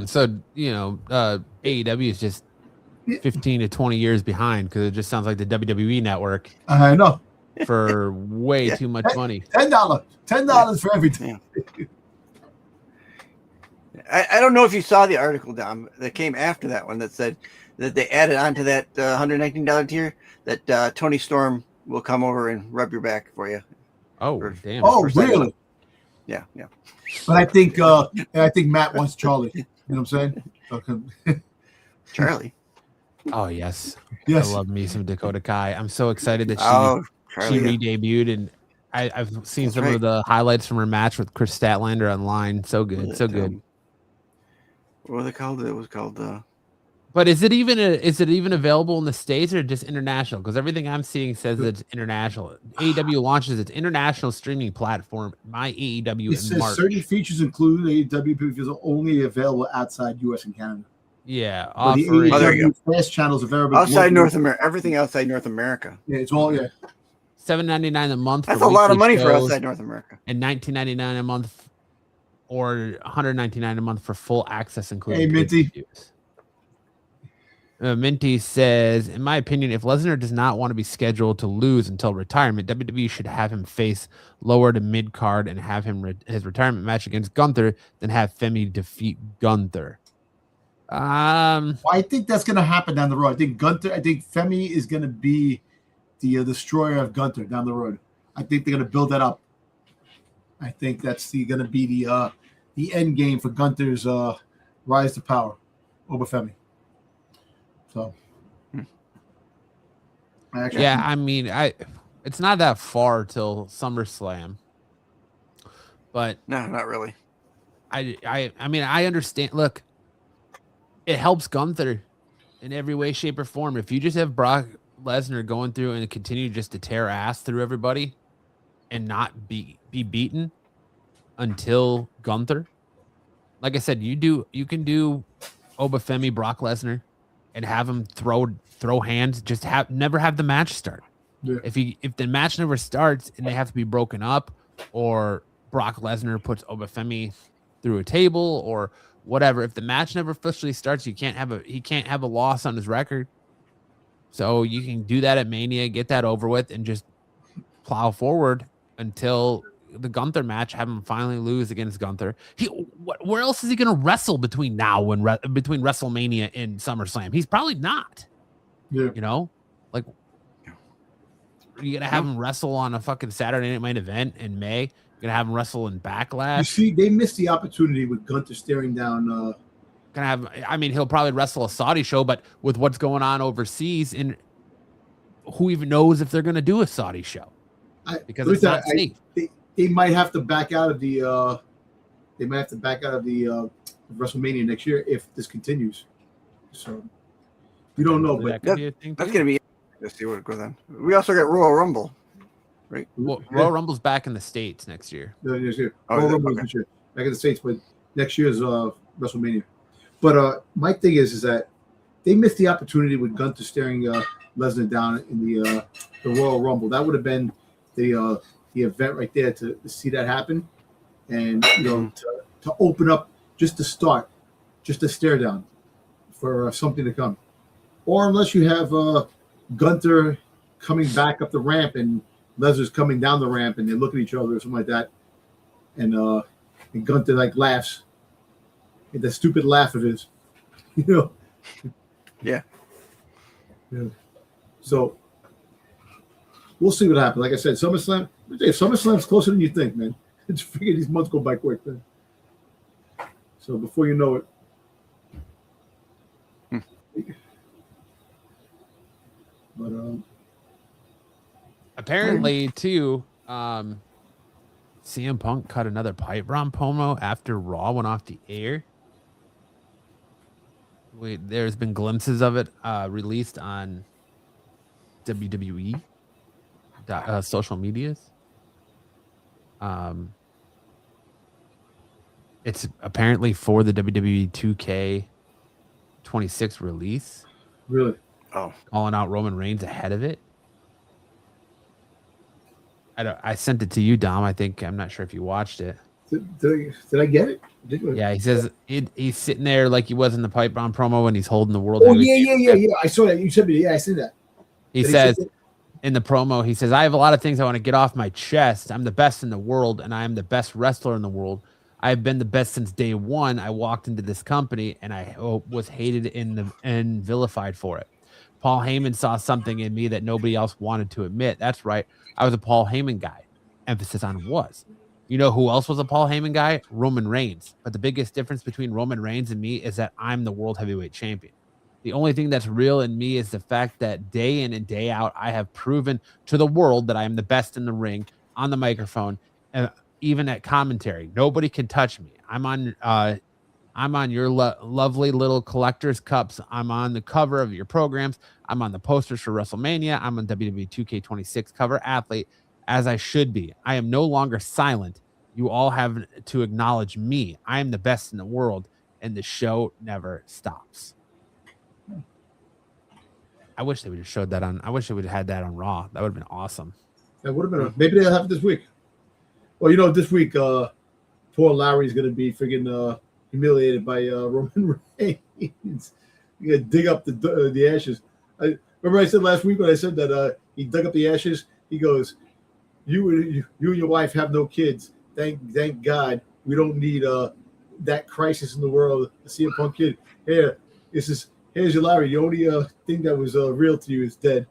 So, you know, AEW is just 15 to 20 years behind because it just sounds like the WWE network. I know. For way too much money. $10 for everything. Yeah. I don't know if you saw the article, Dom, that came after that one that said that they added onto that $119 tier that Tony Storm will come over and rub your back for you. Oh, damn. Oh, really? Yeah. But I think Matt wants Charlie. You know what I'm saying? Charlie. Oh, yes. Yes. I love me some Dakota Kai. I'm so excited that she re-debuted, and I've seen some of the highlights from her match with Chris Statlander online. So good, so good. What was it called? It was called. But is it even available in the States or just international? Because everything I'm seeing says that it's international. AEW launches its international streaming platform, My AEW, in March. Certain features include AEW pay-per-views are only available outside US and Canada. Yeah, but the AEW Fast channels are available outside North America. Everything outside North America. Yeah, it's all $7.99 a month. That's a lot of money for outside North America. And $19.99 a month, or $199 a month for full access, including. Hey, Minty. Minty says, in my opinion, if Lesnar does not want to be scheduled to lose until retirement, WWE should have him face lower to mid card and have him his retirement match against Gunther, then have Femi defeat Gunther. I think that's going to happen down the road. I think Femi is going to be the destroyer of Gunther down the road. I think they're going to build that up. I think that's going to be the end game for Gunther's rise to power, Oba Femi. So, I mean, it's not that far till SummerSlam, but no, not really. I mean, I understand. Look, it helps Gunther in every way, shape, or form. If you just have Brock Lesnar going through and continue just to tear ass through everybody and not be beaten until Gunther, like I said, you can do Oba Femi, Brock Lesnar, and have him throw hands. Just never have the match start. Yeah. If the match never starts and they have to be broken up, or Brock Lesnar puts Oba Femi through a table or whatever, if the match never officially starts, he can't have a loss on his record. So you can do that at Mania, get that over with, and just plow forward until the Gunther match, have him finally lose against Gunther. Where else is he going to wrestle between now and between WrestleMania and SummerSlam? He's probably not. Yeah. You know, like, are you going to have him wrestle on a fucking Saturday Night Main Event in May? You're going to have him wrestle in Backlash? You see, they missed the opportunity with Gunther staring down. He'll probably wrestle a Saudi show, but with what's going on overseas, and who even knows if they're going to do a Saudi show? Because it's not safe. They might have to back out of the WrestleMania next year if this continues. So you don't know, but that's going to be. Let's see what goes on. We also got Royal Rumble, right? Well, Royal Rumble's back in the States next year. Next year. Royal Rumble next year. Back in the States, but next year's WrestleMania. But my thing is that they missed the opportunity with Gunther staring Lesnar down in the Royal Rumble. That would have been the event right there to see that happen, and to open up just to start, just a stare down for something to come. Or unless you have Gunther coming back up the ramp and Lesnar's coming down the ramp and they look at each other or something like that, and Gunther like laughs. The stupid laugh of his, Yeah. So we'll see what happens. Like I said, SummerSlam's closer than you think, man. It's freaking, these months go by quick, man. So before you know it. But apparently too, CM Punk cut another pipe bomb promo after Raw went off the air. There's been glimpses of it released on WWE social medias. It's apparently for the WWE 2K26 release. Really? Oh, calling out Roman Reigns ahead of it. I sent it to you, Dom. I'm not sure if you watched it. Did I get it? Yeah, he says he's sitting there like he was in the pipe bomb promo when he's holding the world. Oh yeah. I saw that. You said me. Yeah, I see that. He says in the promo, he says, "I have a lot of things I want to get off my chest. I'm the best in the world, and I am the best wrestler in the world. I've been the best since day one. I walked into this company, and I was hated and vilified for it. Paul Heyman saw something in me that nobody else wanted to admit. That's right. I was a Paul Heyman guy. Emphasis on was. You know who else was a Paul Heyman guy? Roman Reigns. But the biggest difference between Roman Reigns and me is that I'm the world heavyweight champion. The only thing that's real in me is the fact that day in and day out, I have proven to the world that I am the best in the ring, on the microphone, and even at commentary. Nobody can touch me. I'm on your lovely little collector's cups. I'm on the cover of your programs. I'm on the posters for WrestleMania. I'm on WWE 2K26 cover athlete, as I should be. I am no longer silent. You all have to acknowledge me. I am the best in the world, and the show never stops." I wish they would have showed that on. I wish they would have had that on Raw. That would have been awesome. That would have been. Maybe they'll have it this week. Well, this week, poor Larry's going to be freaking humiliated by Roman Reigns. You got to dig up the ashes. Remember I said last week when I said that he dug up the ashes. He goes, "You and your wife have no kids. Thank God we don't need that crisis in the world. The CM Punk kid. Here's your Larry. The only thing that was real to you is dead."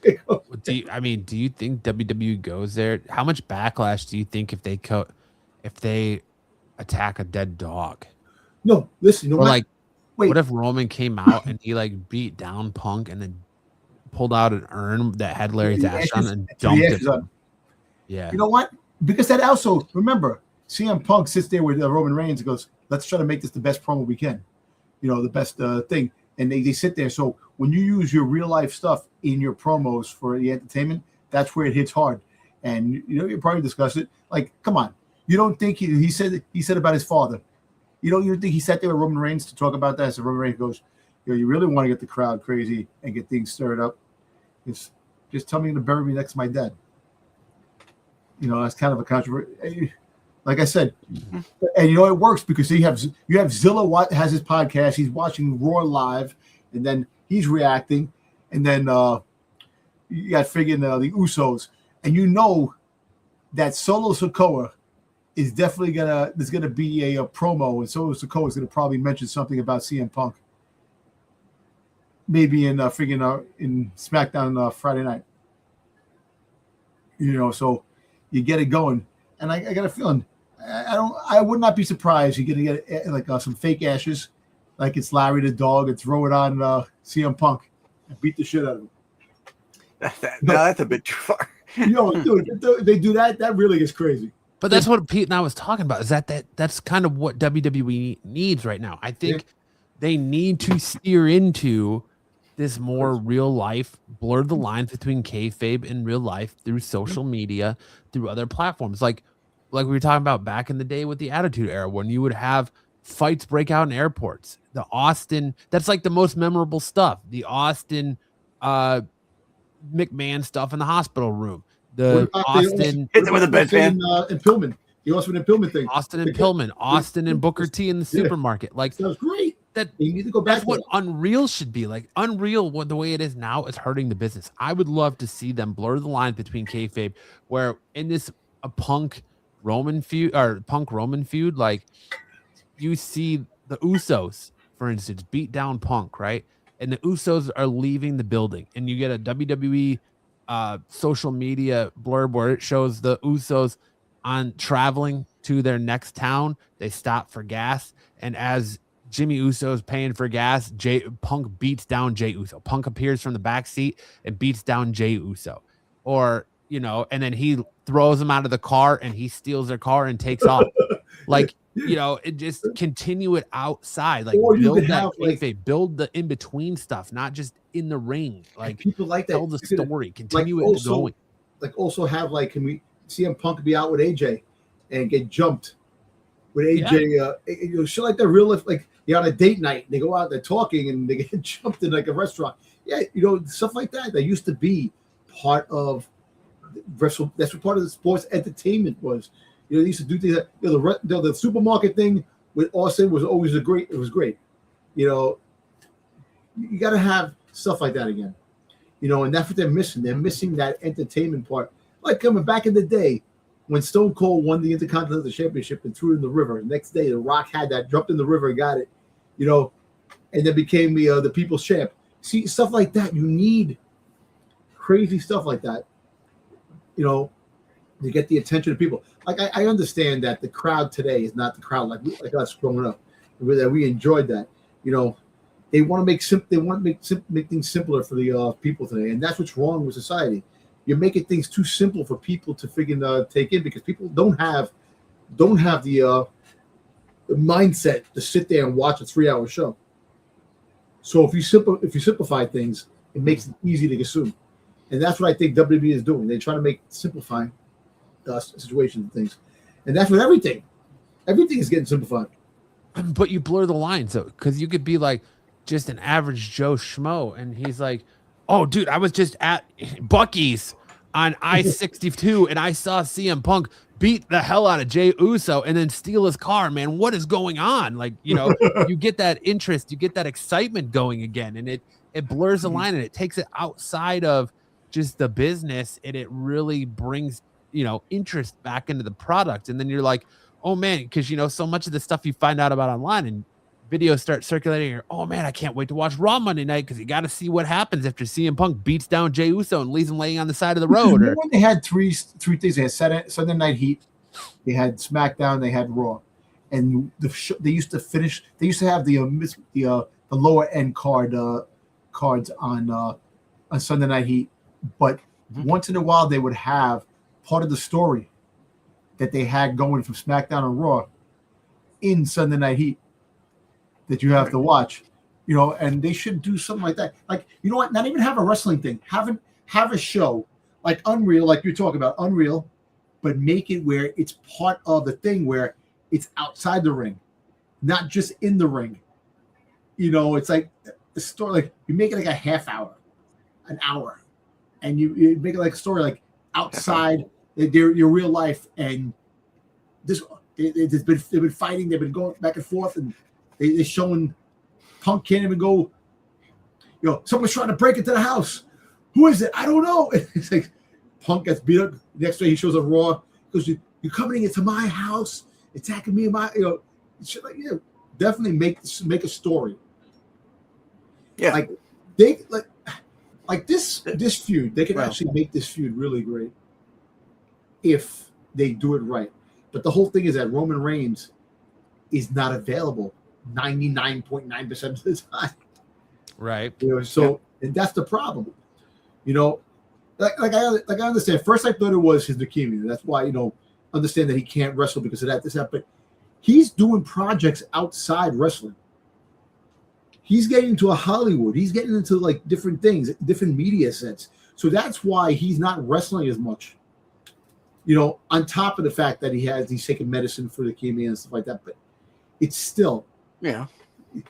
Do you think WWE goes there? How much backlash do you think if they attack a dead dog? No, listen. Wait. What if Roman came out and he beat down Punk and then pulled out an urn that had Larry's ash on and dumped it? Yeah. You know what? Because that also, remember, CM Punk sits there with Roman Reigns and goes, "Let's try to make this the best promo we can." The best thing. And they sit there. So when you use your real life stuff in your promos for the entertainment, that's where it hits hard. And you probably discussed it. Like, come on, you don't think he said about his father? You don't think he sat there with Roman Reigns to talk about that? So Roman Reigns goes, "You really want to get the crowd crazy and get things stirred up? Just tell me to bury me next to my dad." That's kind of a controversy. Like I said, and it works because you have Zilla has his podcast. He's watching Raw live, and then he's reacting, and then you got friggin' the Usos. and you know that Solo Sikoa is definitely there's gonna be a promo, and Solo Sikoa is gonna probably mention something about CM Punk, maybe in in SmackDown Friday night. So you get it going, and I got a feeling I would not be surprised you're gonna get like some fake ashes, like it's Larry the dog, and throw it on CM Punk and beat the shit out of him. That's a bit too far. Dude, if they do that. That really is crazy. But that's what Pete and I was talking about. Is that's kind of what WWE needs right now. I think they need to steer into this more real life, blur the lines between kayfabe and real life through social media, through other platforms, like we were talking about back in the day with the Attitude Era, when you would have fights break out in airports. The Austin, that's like the most memorable stuff. The Austin McMahon stuff in the hospital room. The Austin hit them with a bedpan and Pillman. The Austin and Pillman thing. Austin and Pillman. Austin and Booker T in the supermarket. Like that was great. That you need to go back. That's what Unreal should be like. Unreal, the way it is now, is hurting the business. I would love to see them blur the lines between kayfabe, where in this Punk Roman feud, like you see the Usos, for instance, beat down Punk, right? And the Usos are leaving the building, and you get a WWE social media blurb where it shows the Usos on traveling to their next town. They stop for gas, and as Jimmy Uso is paying for gas, Punk beats down Jey Uso. Punk appears from the back seat and beats down Jey Uso, and then he throws him out of the car and he steals their car and takes off. Like, it just continue it outside. Like, build that kayfabe, build the in between stuff, not just in the ring. Like, people like that. Tell the story, continue it going. Like, also have can we see him Punk be out with AJ and get jumped with AJ? Shit like that, real life. Like, you're on a date night, they go out, they're talking, and they get jumped in like a restaurant. Yeah, stuff like that. That used to be part of wrestle. That's what part of the sports entertainment was. They used to do things. The supermarket thing with Austin was always great. It was great. You got to have stuff like that again. And that's what they're missing. They're missing that entertainment part. Like coming back in the day when Stone Cold won the Intercontinental Championship and threw it in the river. The next day, The Rock had that, jumped in the river and got it. And then became the People's Champ. See, stuff like that. You need crazy stuff like that. To get the attention of people. Like I understand that the crowd today is not the crowd like us growing up. That we enjoyed that. They want to make things simpler for the people today, and that's what's wrong with society. You're making things too simple for people to take in, because people don't have the mindset to sit there and watch a 3-hour show. So if you simplify things, it makes it easy to consume, and that's what I think WWE is doing. They try to simplifying situations and things, and that's with everything. Everything is getting simplified. But you blur the lines, though, because you could be like just an average Joe Schmo, and he's like, "Oh, dude, I was just at Buc-ee's on I-62, and I saw CM Punk beat the hell out of Jey Uso and then steal his car. Man, what is going on?" Like, you get that interest, you get that excitement going again, and it blurs the line, and it takes it outside of just the business, and it really brings interest back into the product. And then you're like, oh man, because so much of the stuff you find out about online and videos start circulating, you're, oh man, I can't wait to watch Raw Monday night, because you got to see what happens after CM Punk beats down Jey Uso and leaves him laying on the side of the road. When they had three things, they had Sunday Night Heat, they had SmackDown, they had Raw, and they used to have the lower end cards on Sunday Night Heat, but once in a while they would have part of the story that they had going from SmackDown and Raw in Sunday Night Heat that you have to watch, and they should do something like that. Like, you know what? Not even have a wrestling thing. Have a show like Unreal, like you're talking about, Unreal, but make it where it's part of the thing where it's outside the ring, not just in the ring. It's like a story. Like, you make it like a half hour, an hour, and you make it like a story like outside your real life, and they've been fighting, they've been going back and forth, and they're showing Punk can't even go. Someone's trying to break into the house. Who is it? I don't know. It's like, Punk gets beat up. Next day he shows up Raw because you're coming into my house, attacking me in my, shit like, definitely make a story. Yeah, like they like this feud. They can actually make this feud really great if they do it right. But the whole thing is that Roman Reigns is not available 99.9% of the time. Right. And that's the problem. Like I understand. First, I thought it was his leukemia. That's why understand that he can't wrestle because of that. But he's doing projects outside wrestling. He's getting into Hollywood. He's getting into like different things, different media sets. So that's why he's not wrestling as much. On top of the fact that he's taking medicine for leukemia and stuff like that. But it's still, Well,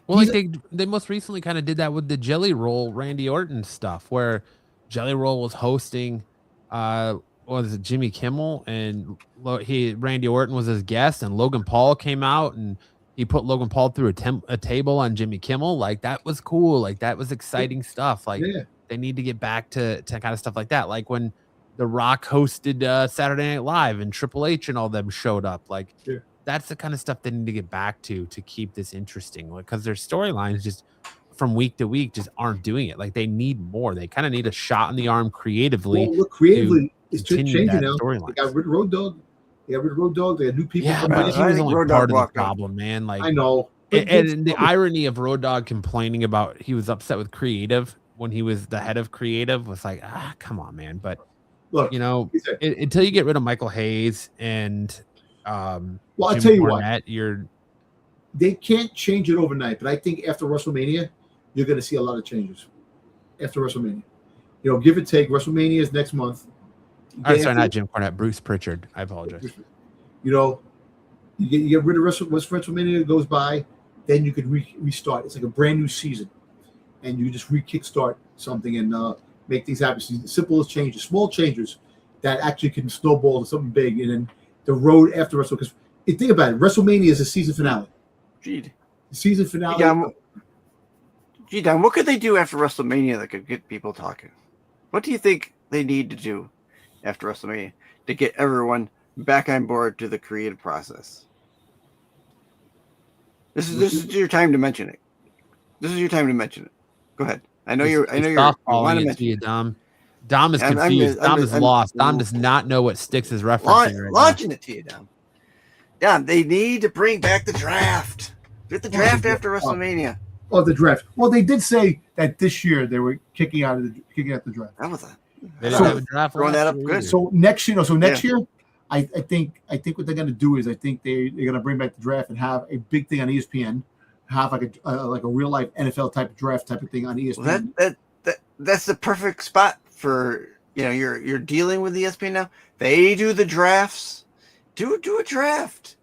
like they most recently kind of did that with the Jelly Roll Randy Orton stuff, where Jelly Roll was hosting, was it Jimmy Kimmel, and Randy Orton was his guest, and Logan Paul came out and he put Logan Paul through a table on Jimmy Kimmel. Like, that was cool. Like, that was exciting stuff. Like, they need to get back to kind of stuff like that. Like when The Rock hosted Saturday Night Live and Triple H and all them showed up. Like, that's the kind of stuff they need to get back to keep this interesting. Like, because their storylines just from week to week just aren't doing it. Like, they need more. They kind of need a shot in the arm creatively. Well, look, creatively, it's changing now. They got rid of Road Dogg. They had new people. Yeah, but he was only part of the problem, man. Like, I know. And the irony of Road Dogg complaining about he was upset with Creative when he was the head of Creative was like, come on, man. But look, until you get rid of Michael Hayes and I'll tell you Barnett, they can't change it overnight. But I think after WrestleMania, you're going to see a lot of changes. After WrestleMania, give or take. WrestleMania is next month. Sorry, not Jim Cornette, Bruce Pritchard. I apologize. You get rid of WrestleMania goes by, then you could restart. It's like a brand new season, and you just kickstart something and make things happen. So simple changes, small changes that actually can snowball to something big, and then the road after WrestleMania. Because think about it, WrestleMania is a season finale. The season finale. Don, what could they do after WrestleMania that could get people talking? What do you think they need to do after WrestleMania to get everyone back on board to the creative process? This is your time to mention it. Go ahead. I know you're want to mention it. Dom is confused. Dom is lost. Dom does not know what Styx is referencing right launching it to you, Dom. Dom, they need to bring back the draft. Get the draft after WrestleMania. Oh, the draft. Well, they did say that this year they were kicking out the draft. That was they didn't have a draft. Throwing that up good. So next year, I think what they're going to do is I think they're going to bring back the draft and have a big thing on ESPN, have like a real life NFL type of draft type of thing on ESPN. Well, that's the perfect spot for you're dealing with ESPN now. They do the drafts. Do a draft.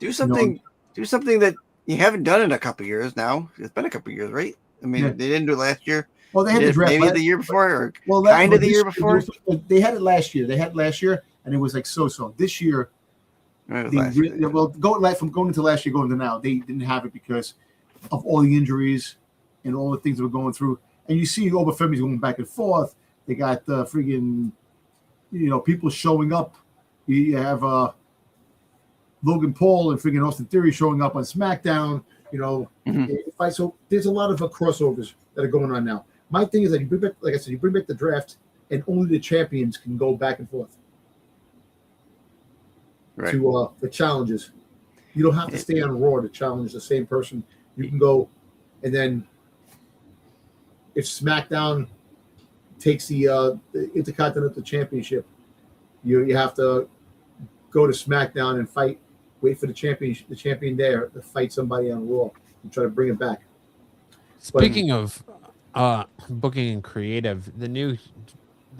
Do something that you haven't done in a couple years now. It's been a couple years, right? I mean, they didn't do it last year. Well, they had the draft maybe the year before, or kind of the year before. They had it last year. And it was like so. This year, from going into last year, going to now, they didn't have it because of all the injuries and all the things that were going through. And you see Oba Femi's going back and forth. They got friggin', people showing up. You have Logan Paul and friggin' Austin Theory showing up on SmackDown. So there's a lot of crossovers that are going on now. My thing is that you bring back, like I said, you bring back the draft, and only the champions can go back and forth. Right. To the challenges. You don't have to stay on Raw to challenge the same person. You can go, and then if SmackDown takes the Intercontinental Championship, you have to go to SmackDown and fight. Wait for the champion there to fight somebody on Raw and try to bring it back. Speaking of booking and creative, the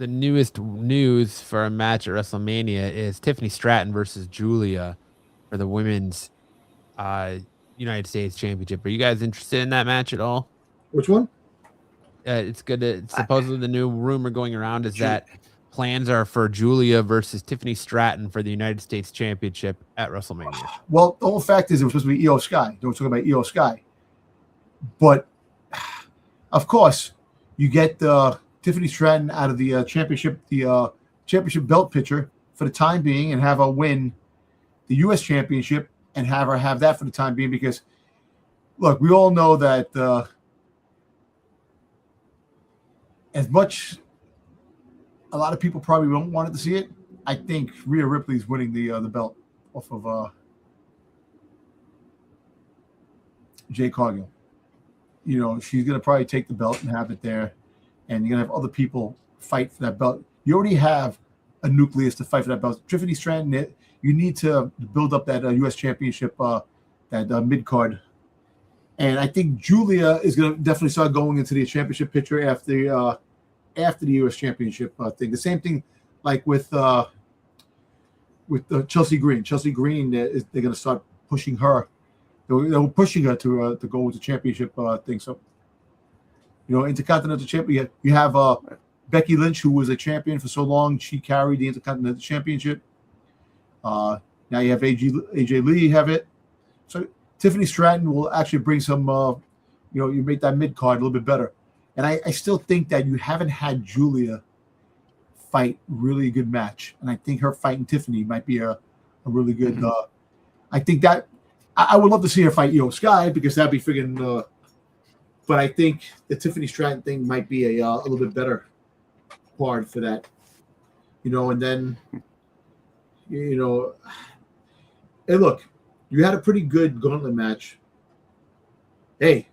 newest news for a match at WrestleMania is Tiffany Stratton versus Julia for the women's United States Championship. Are you guys interested in that match at all? Which one? It's good. Supposedly the new rumor going around is that plans are for Julia versus Tiffany Stratton for the United States Championship at WrestleMania. Well, the whole fact is it was supposed to be Io Sky. They were talking about Io Sky. But, of course, you get Tiffany Stratton out of the championship, the championship belt picture for the time being and have her win the U.S. championship and have her have that for the time being. Because, look, we all know that as much a lot of people probably don't want to see it, I think Rhea Ripley's winning the belt off of Jay Cargill. You know, she's going to probably take the belt and have it there, and you're going to have other people fight for that belt. You already have a nucleus to fight for that belt. Tiffany Stratton, you need to build up that U.S. championship, that mid-card. And I think Julia is going to definitely start going into the championship picture after the U.S. championship thing. The same thing like with Chelsea Green. Chelsea Green, they're going to start pushing her. They were pushing her to go with the championship thing. So, you know, Intercontinental Champion. You have Becky Lynch, who was a champion for so long. She carried the Intercontinental Championship. Now you have AJ Lee have it. So Tiffany Stratton will actually bring some, you make that mid-card a little bit better. And I still think that you haven't had Julia fight really good match. And I think her fighting Tiffany might be a really good I think that I would love to see her fight Io Sky because that'd be friggin' but I think the Tiffany Stratton thing might be a little bit better part for that. And then hey, look, you had a pretty good gauntlet match. Hey,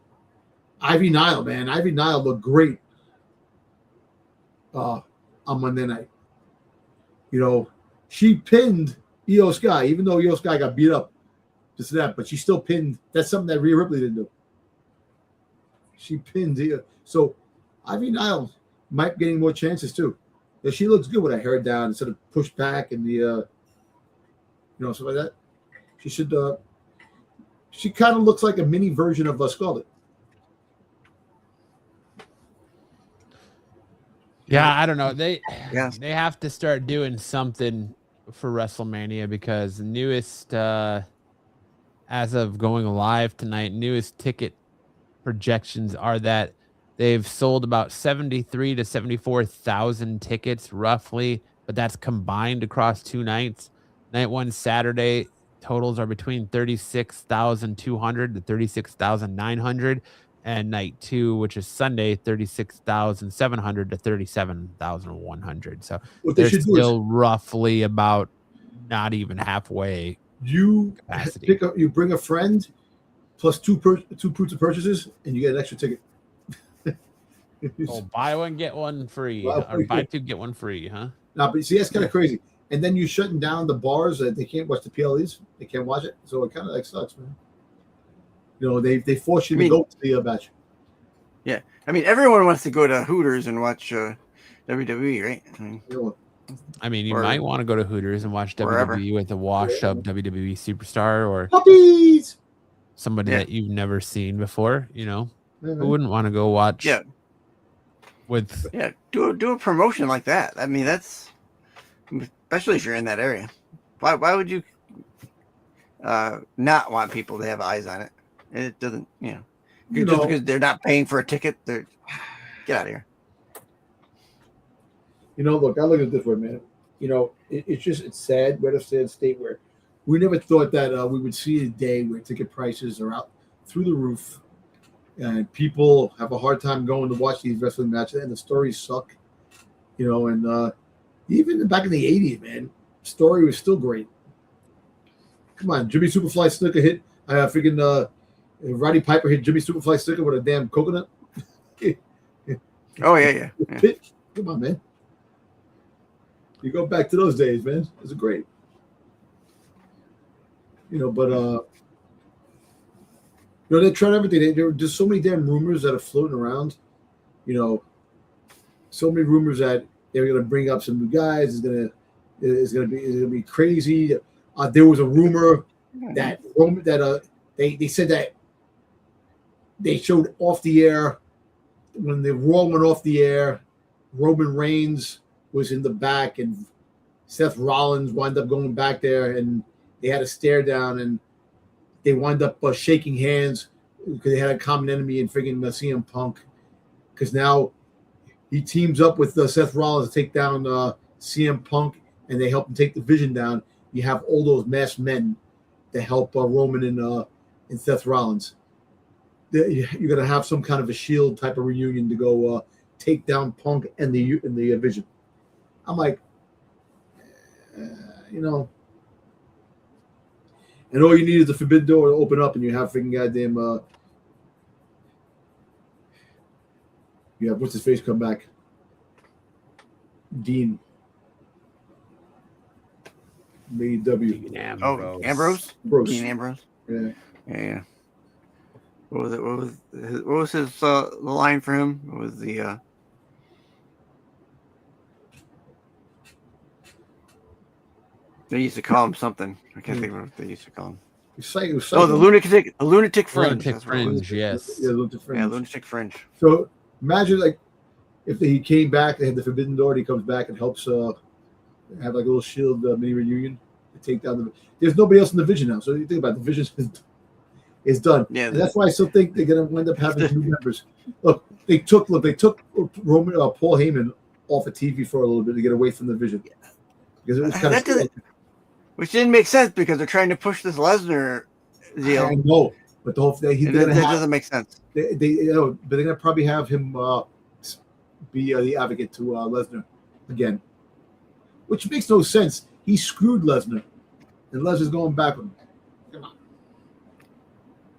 Ivy Nile, man. Ivy Nile looked great on Monday night. She pinned Io Sky, even though Io Sky got beat up. Just that, but she still pinned. That's something that Rhea Ripley didn't do. She pinned Io. So Ivy Nile might be getting more chances too. She looks good with her hair down instead of pushed back and the stuff like that. She should. She kind of looks like a mini version of Scarlett. Yeah, I don't know. They have to start doing something for WrestleMania because the newest, as of going live tonight, newest ticket projections are that they've sold about 73 to 74,000 tickets roughly, but that's combined across 2 nights. Night 1 Saturday totals are between 36,200 to 36,900. And night 2, which is Sunday, 36,700 to 37,100. So they're still roughly about not even halfway. You capacity. You bring a friend plus two proofs of purchases, and you get an extra ticket. Buy one get one free, or buy 2 get 1 free, huh? No, but see, that's kind of crazy. And then you're shutting down the bars that they can't watch the PLEs. They can't watch it, so it kind of sucks, man. They force you to go to the match. Yeah, I mean, everyone wants to go to Hooters and watch WWE, right? You might want to go to Hooters and watch wherever. WWE with a washed-up WWE superstar or puppies, somebody that you've never seen before. Who wouldn't want to go watch? Yeah, do a promotion like that. I mean, that's especially if you're in that area. Why would you not want people to have eyes on it? It doesn't, just because they're not paying for a ticket, get out of here. Look, I look at it this way, man. It's sad. We're at a sad state where we never thought that we would see a day where ticket prices are out through the roof and people have a hard time going to watch these wrestling matches and the stories suck. And even back in the 80s, man, the story was still great. Come on, Jimmy Superfly Snuka hit Roddy Piper hit Jimmy Superfly Snuka with a damn coconut. Oh, yeah. Come on, man. You go back to those days, man. It was great. But they're trying everything. There's so many damn rumors that are floating around. So many rumors that they're going to bring up some new guys. It's going to be crazy. There was a rumor that they said that they showed off the air when the Raw went off the air. Roman Reigns was in the back, and Seth Rollins wound up going back there, and they had a stare down, and they wound up shaking hands because they had a common enemy in friggin' CM Punk. Because now he teams up with Seth Rollins to take down CM Punk, and they help him take the Vision down. You have all those masked men that help Roman and Seth Rollins. You're gonna have some kind of a Shield type of reunion to go take down Punk and the Vision. I'm like, you know, and all you need is the Forbidden Door to open up, and you have freaking goddamn. You have what's his face come back. Dean. AEW. Ambrose. Dean Ambrose. Yeah. What was it? What was his the line for him? What was the They used to call him something. I can't think of what they used to call him. The lunatic fringe. Lunatic fringe, yes. Yeah, lunatic fringe. Yeah, lunatic fringe. So imagine like if he came back, they had the Forbidden Door, and he comes back and helps have like a little Shield mini reunion to take down the. There's nobody else in the Vision now, so you think about it, the Vision is done. Yeah, and that's why I still think they're gonna wind up having new members. Look, they took Roman Paul Heyman off of TV for a little bit to get away from the Vision because it was kind of. Which didn't make sense because they're trying to push this Lesnar deal. I know, but the whole thing that doesn't make sense. But they're gonna probably have him be the advocate to Lesnar again, which makes no sense. He screwed Lesnar, and Lesnar's going back with him. Come on.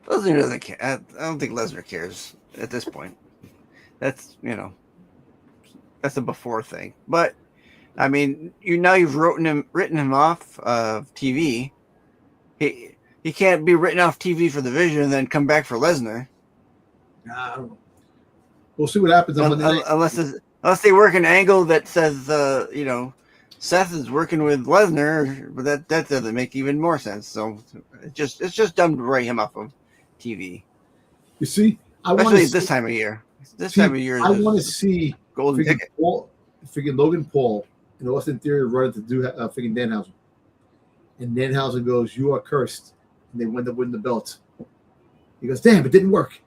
Lesnar doesn't care. I don't think Lesnar cares at this point. That's that's a before thing, but. I mean, you've written him off of TV. He can't be written off TV for the Vision and then come back for Lesnar. I don't know. We'll see what happens on Monday. Unless they work an angle that says, Seth is working with Lesnar, but that doesn't make even more sense. So it's just dumb to write him off of TV. You see, especially this time of year. I want to see golden ticket. Freaking Logan Paul and Austin Theory running to do freaking Danhausen. And Danhausen goes, "You are cursed." And they wind up winning the belt. He goes, "Damn, it didn't work."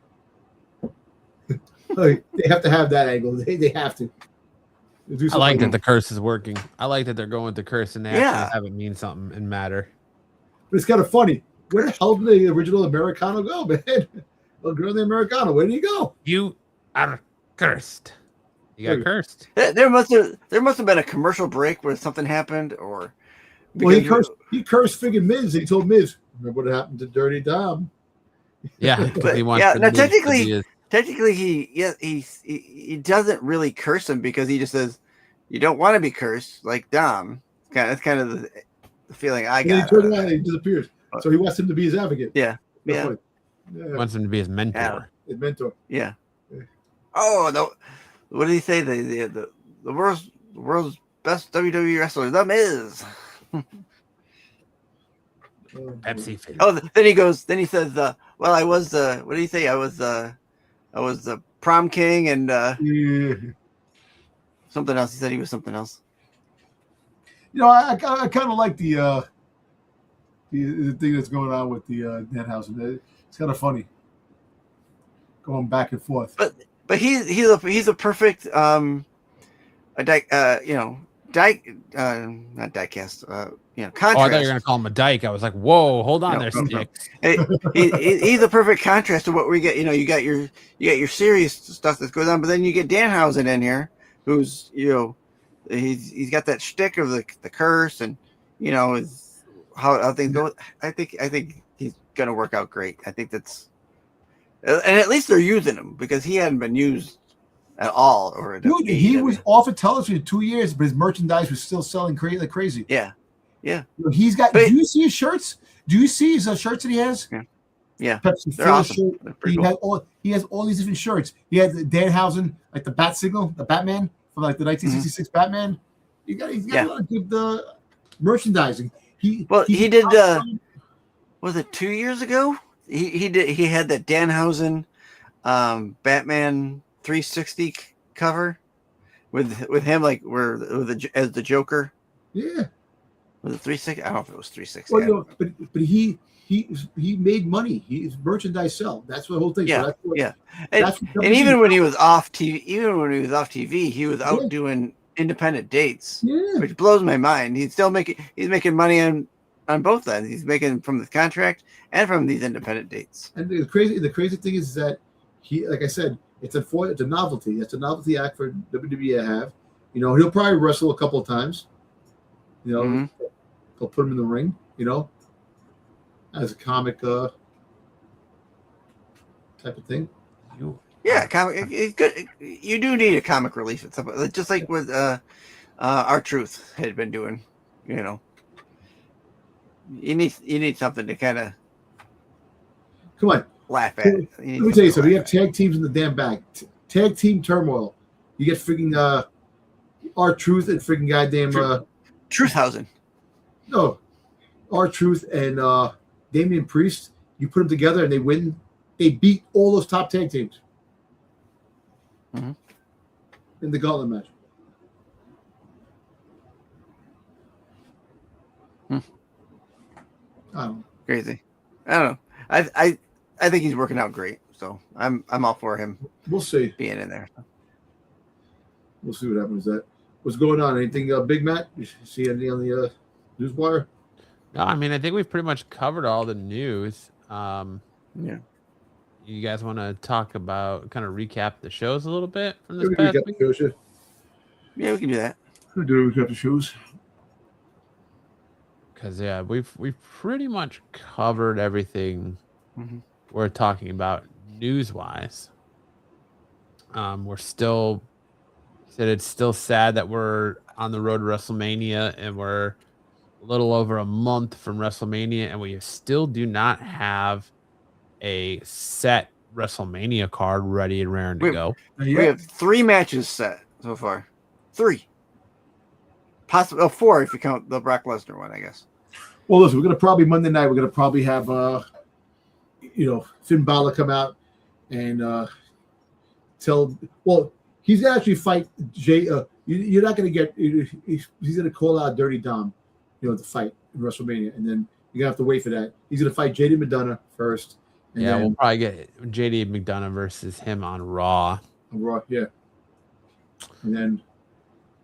They have to have that angle. They have to. I like that the curse is working. I like that they're going with the curse and they actually have it mean something and matter. But it's kind of funny. Where the hell did the original Americano go, man? Well, girl, the Americano, where did he go? You are cursed. You got cursed. There must have been a commercial break where something happened, or well, he cursed friggin' Miz. He told Miz, "Remember what happened to Dirty Dom?" Yeah, but now technically he doesn't really curse him because he just says, "You don't want to be cursed like Dom." That's kind of the feeling I got. And he turns around and he disappears. So he wants him to be his advocate. Yeah. Wants him to be his mentor. Yeah. His mentor. Yeah. Oh no. What did he say? The world's best WWE wrestler, The Miz. Pepsi fan. Oh, then he says, well, I was what did he say? I was the prom king and something else. He said he was something else. I kind of like the thing that's going on with the Danhausen. It's kind of funny going back and forth. But he's a perfect not diecast contrast. Oh, I thought you were gonna call him a dyke. I was like, whoa, hold on there, Sticks. He's a perfect contrast to what we get. You got your serious stuff that goes on, but then you get Danhausen in here, who's he's got that shtick of the curse and how things go. I think he's gonna work out great. I think that's. And at least they're using him because he hadn't been used at all. Dude, he was off of television for 2 years, but his merchandise was still selling like crazy. Yeah. He's got. Do you see his shirts? Do you see his shirts that he has? Yeah. Pepsi. They're awesome. He has all these different shirts. He had the Danhausen, like the bat signal, the Batman from like the 1966 Batman. He's got a lot of good merchandising. He did. Was it 2 years ago? He had that Danhausen Batman 360 cover with him as the Joker. Yeah. Was it 360? I don't know if it was 360. Well, but he made money. His merchandise sell. That's the whole thing. Yeah. So And even when he was off TV, he was out doing independent dates, Yeah. which blows my mind. He's making money on both ends. He's making from the contract and from these independent dates. And the crazy thing is that he, like I said, it's a novelty. It's a novelty act for WWE to have. You know, he'll probably wrestle a couple of times. You know, they'll put him in the ring. You know, as a comic type of thing. Yeah, comic. It's good. You do need a comic relief at some point, just like with R-Truth had been doing. You know, you need something to kind of come on laugh at. Let me tell you something. We have tag teams in the damn bag. Tag team turmoil. You get freaking R-Truth and freaking goddamn Truthhausen. No, R-Truth and Damian Priest. You put them together and they win. They beat all those top tag teams in the gauntlet match. I don't know. Crazy. I don't know. I think he's working out great. So I'm all for him. We'll see. Being in there. We'll see what happens with that. What's going on? Anything big, Matt? You see anything on the news wire? No, I mean, I think we've pretty much covered all the news. Yeah. You guys want to talk about, kind of recap the shows a little bit from this We past recap week? the shows, Yeah, we can do that. We do recap the shows. Because yeah, we've pretty much covered everything we're talking about news-wise. We're still said it's still sad that we're on the road to WrestleMania and we're a little over a month from WrestleMania, and we still do not have a set WrestleMania card ready and raring to go. We have 3 matches set so far. 3. Possibly 4 if you count the Brock Lesnar one, I guess. Well, listen, we're gonna probably Monday night. We're gonna probably have Finn Balor come out and tell. Well, he's gonna actually fight Jay. You're not gonna get. He's gonna call out Dirty Dom, to fight in WrestleMania, and then you're gonna have to wait for that. He's gonna fight JD McDonough first. And Yeah, then, we'll probably get JD McDonough versus him on Raw. Yeah, and then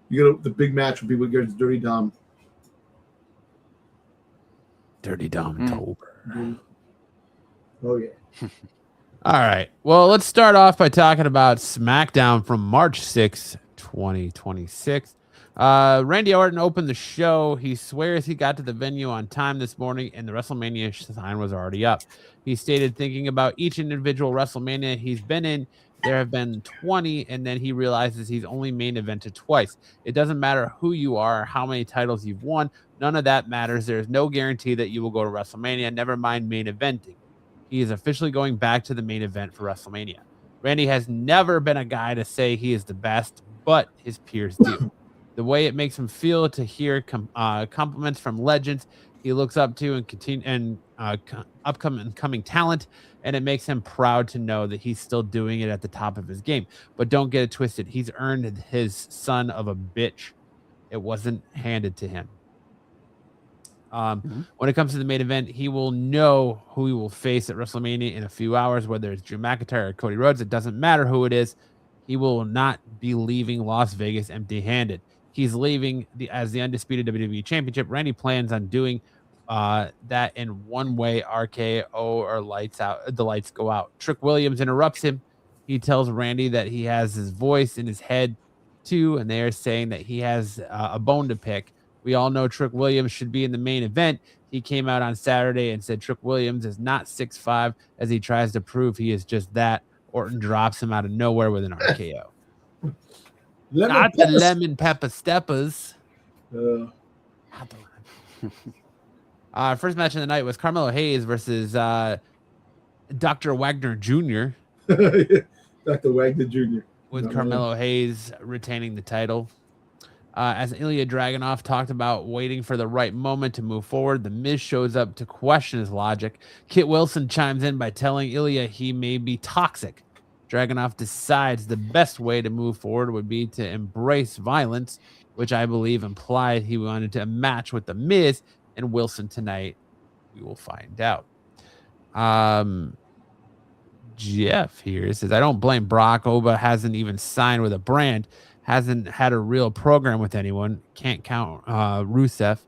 the big match will be against Dirty Dom. Dirty Dom-tober. Oh yeah. All right. Well, let's start off by talking about SmackDown from March 6th, 2026. Randy Orton opened the show. He swears he got to the venue on time this morning and the WrestleMania sign was already up. He stated, thinking about each individual WrestleMania he's been in, there have been 20, and then he realizes he's only main evented twice. It doesn't matter who you are, how many titles you've won. None of that matters. There's no guarantee that you will go to WrestleMania, never mind main eventing. He is officially going back to the main event for WrestleMania. Randy has never been a guy to say he is the best, but his peers do. The way it makes him feel to hear compliments from legends he looks up to and upcoming talent, and it makes him proud to know that he's still doing it at the top of his game. But don't get it twisted. He's earned his son of a bitch. It wasn't handed to him. When it comes to the main event, he will know who he will face at WrestleMania in a few hours, whether it's Drew McIntyre or Cody Rhodes. It doesn't matter who it is. He will not be leaving Las Vegas empty-handed. He's leaving as the undisputed WWE Championship. Randy plans on doing that in one way, RKO or lights out. The lights go out. Trick Williams interrupts him. He tells Randy that he has his voice in his head too, and they are saying that he has a bone to pick. We all know Trick Williams should be in the main event. He came out on Saturday and said Trick Williams is not 6'5", as he tries to prove he is just that. Orton drops him out of nowhere with an RKO. Not the lemon pepper steppers. First match of the night was Carmelo Hayes versus Dr. Wagner Jr. Dr. Wagner Jr. With Carmelo Hayes retaining the title. As Ilya Dragunov talked about waiting for the right moment to move forward, The Miz shows up to question his logic. Kit Wilson chimes in by telling Ilya he may be toxic. Dragunov decides the best way to move forward would be to embrace violence, which I believe implied he wanted to match with The Miz and Wilson tonight. We will find out. Jeff here says, I don't blame Brock. Oba hasn't even signed with a brand. hasn't had a real program with anyone. Can't count Rusev.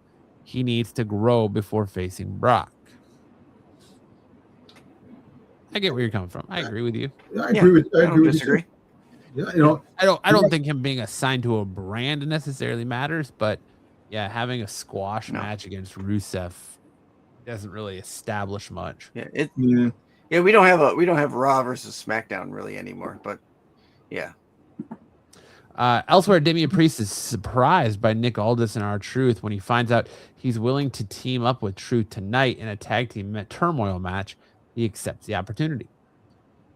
He needs to grow before facing Brock. I get where you're coming from. I agree with you. Yeah, I agree with. I agree with disagree. You too. Yeah, I don't think him being assigned to a brand necessarily matters, but yeah, having a squash match against Rusev doesn't really establish much. Yeah, we don't have Raw versus SmackDown really anymore, but yeah. Elsewhere, Damian Priest is surprised by Nick Aldis and R-Truth when he finds out he's willing to team up with Truth tonight in a tag team turmoil match. He accepts the opportunity.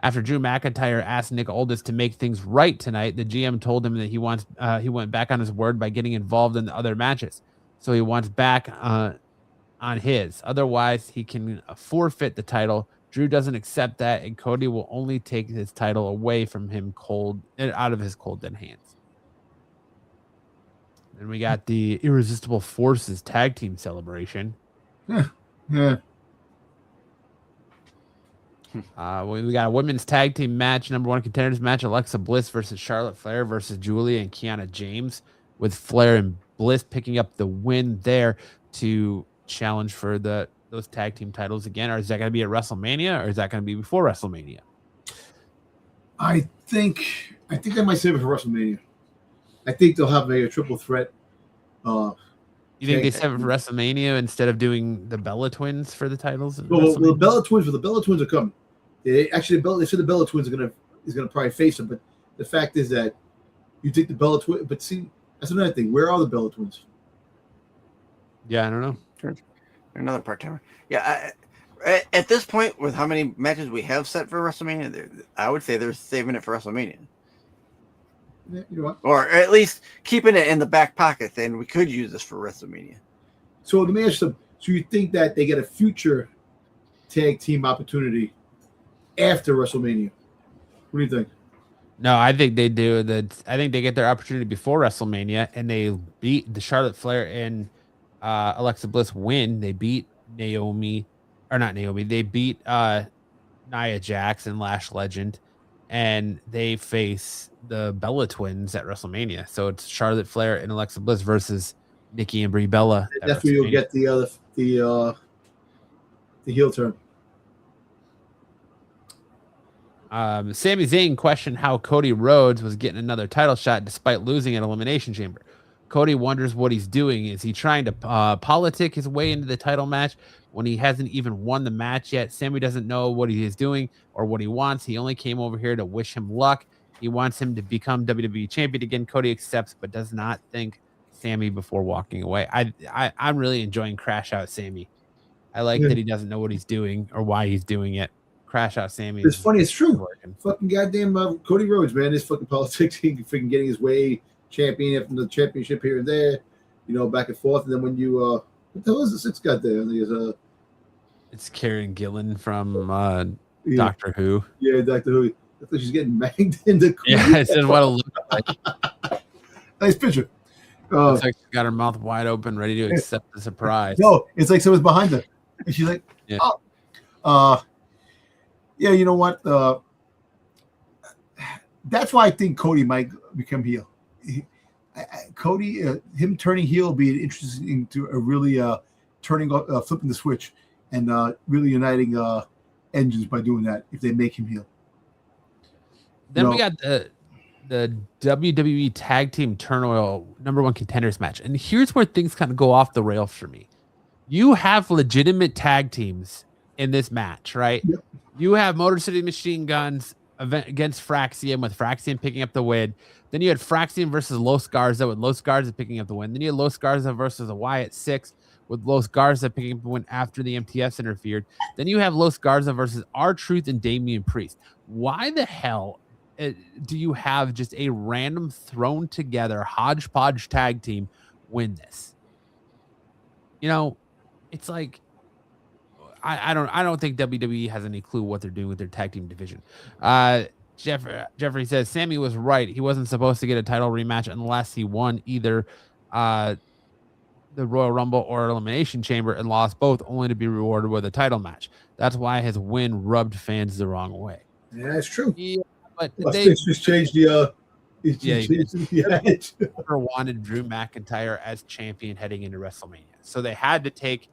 After Drew McIntyre asked Nick Aldis to make things right tonight, the GM told him that he went back on his word by getting involved in the other matches. So he wants back on his. Otherwise, he can forfeit the title. Drew doesn't accept that, and Cody will only take his title away from him out of his cold dead hands. Then we got the Irresistible Forces tag team celebration. Yeah. We got a women's tag team match, number 1 contenders match, Alexa Bliss versus Charlotte Flair versus Julia and Kiana James, with Flair and Bliss picking up the win there to challenge for those tag team titles again. Or is that going to be at WrestleMania, or is that going to be before WrestleMania? I think they might save it for WrestleMania. I think they'll have a triple threat. You think they save it for WrestleMania instead of doing the Bella Twins for the titles? Well, the Bella Twins are coming. They said the Bella Twins is gonna probably face them, but the fact is that you take the Bella Twins. But see, that's another thing. Where are the Bella Twins? Yeah, I don't know. Sure. Another part-timer. Yeah, at this point, with how many matches we have set for WrestleMania, I would say they're saving it for WrestleMania. Yeah, you know what? Or at least keeping it in the back pocket, then we could use this for WrestleMania. So let me ask you, so you think that they get a future tag team opportunity after WrestleMania? What do you think? No, I think they do. I think they get their opportunity before WrestleMania, and they beat the Charlotte Flair and Alexa Bliss win. They beat Naomi, or not Naomi. They beat Nia Jax and Lash Legend, and they face the Bella Twins at WrestleMania. So it's Charlotte Flair and Alexa Bliss versus Nikki and Brie Bella. That's where you'll get the heel turn. Sami Zayn questioned how Cody Rhodes was getting another title shot despite losing at Elimination Chamber. Cody wonders what he's doing. Is he trying to politic his way into the title match when he hasn't even won the match yet? Sami doesn't know what he is doing or what he wants. He only came over here to wish him luck. He wants him to become WWE champion again. Cody accepts, but does not thank Sami before walking away. I'm really enjoying Crash Out Sami. I like that he doesn't know what he's doing or why he's doing it. Crash Out Sami. It's funny. It's true. Working. Fucking goddamn Cody Rhodes, man. This fucking politics. He freaking getting his way, champion after the championship here and there, back and forth. And then when you, what the hell is the sixth guy there? It's Karen Gillan from Doctor Who. Yeah, Doctor Who. I thought she's getting banged in the corner. Yeah, it says what it looks like. Nice picture. Looks like she's got her mouth wide open, ready to accept the surprise. No, it's like someone's behind her. And she's like, yeah, you know what? That's why I think Cody might become heel. Cody, him turning heel will be interesting to really flipping the switch and really uniting engines by doing that if they make him heel. Then we got the WWE Tag Team Turmoil #1 Contenders match. And here's where things kind of go off the rails for me. You have legitimate tag teams in this match, right? Yep. You have Motor City Machine Guns against Fraxium, with Fraxium picking up the win. Then you had Fraxium versus Los Garza, with Los Garza picking up the win. Then you had Los Garza versus the Wyatt Six, with Los Garza picking up the win after the MTFs interfered. Then you have Los Garza versus R-Truth and Damian Priest. Why the hell do you have just a random thrown together hodgepodge tag team win this? It's like, I don't think WWE has any clue what they're doing with their tag team division. Jeffrey says Sami was right. He wasn't supposed to get a title rematch unless he won either the Royal Rumble or Elimination Chamber and lost both, only to be rewarded with a title match. That's why his win rubbed fans the wrong way. Yeah, that's true. Yeah, but they just changed the Yeah, he did. Yeah. Never wanted Drew McIntyre as champion heading into WrestleMania. So they had to take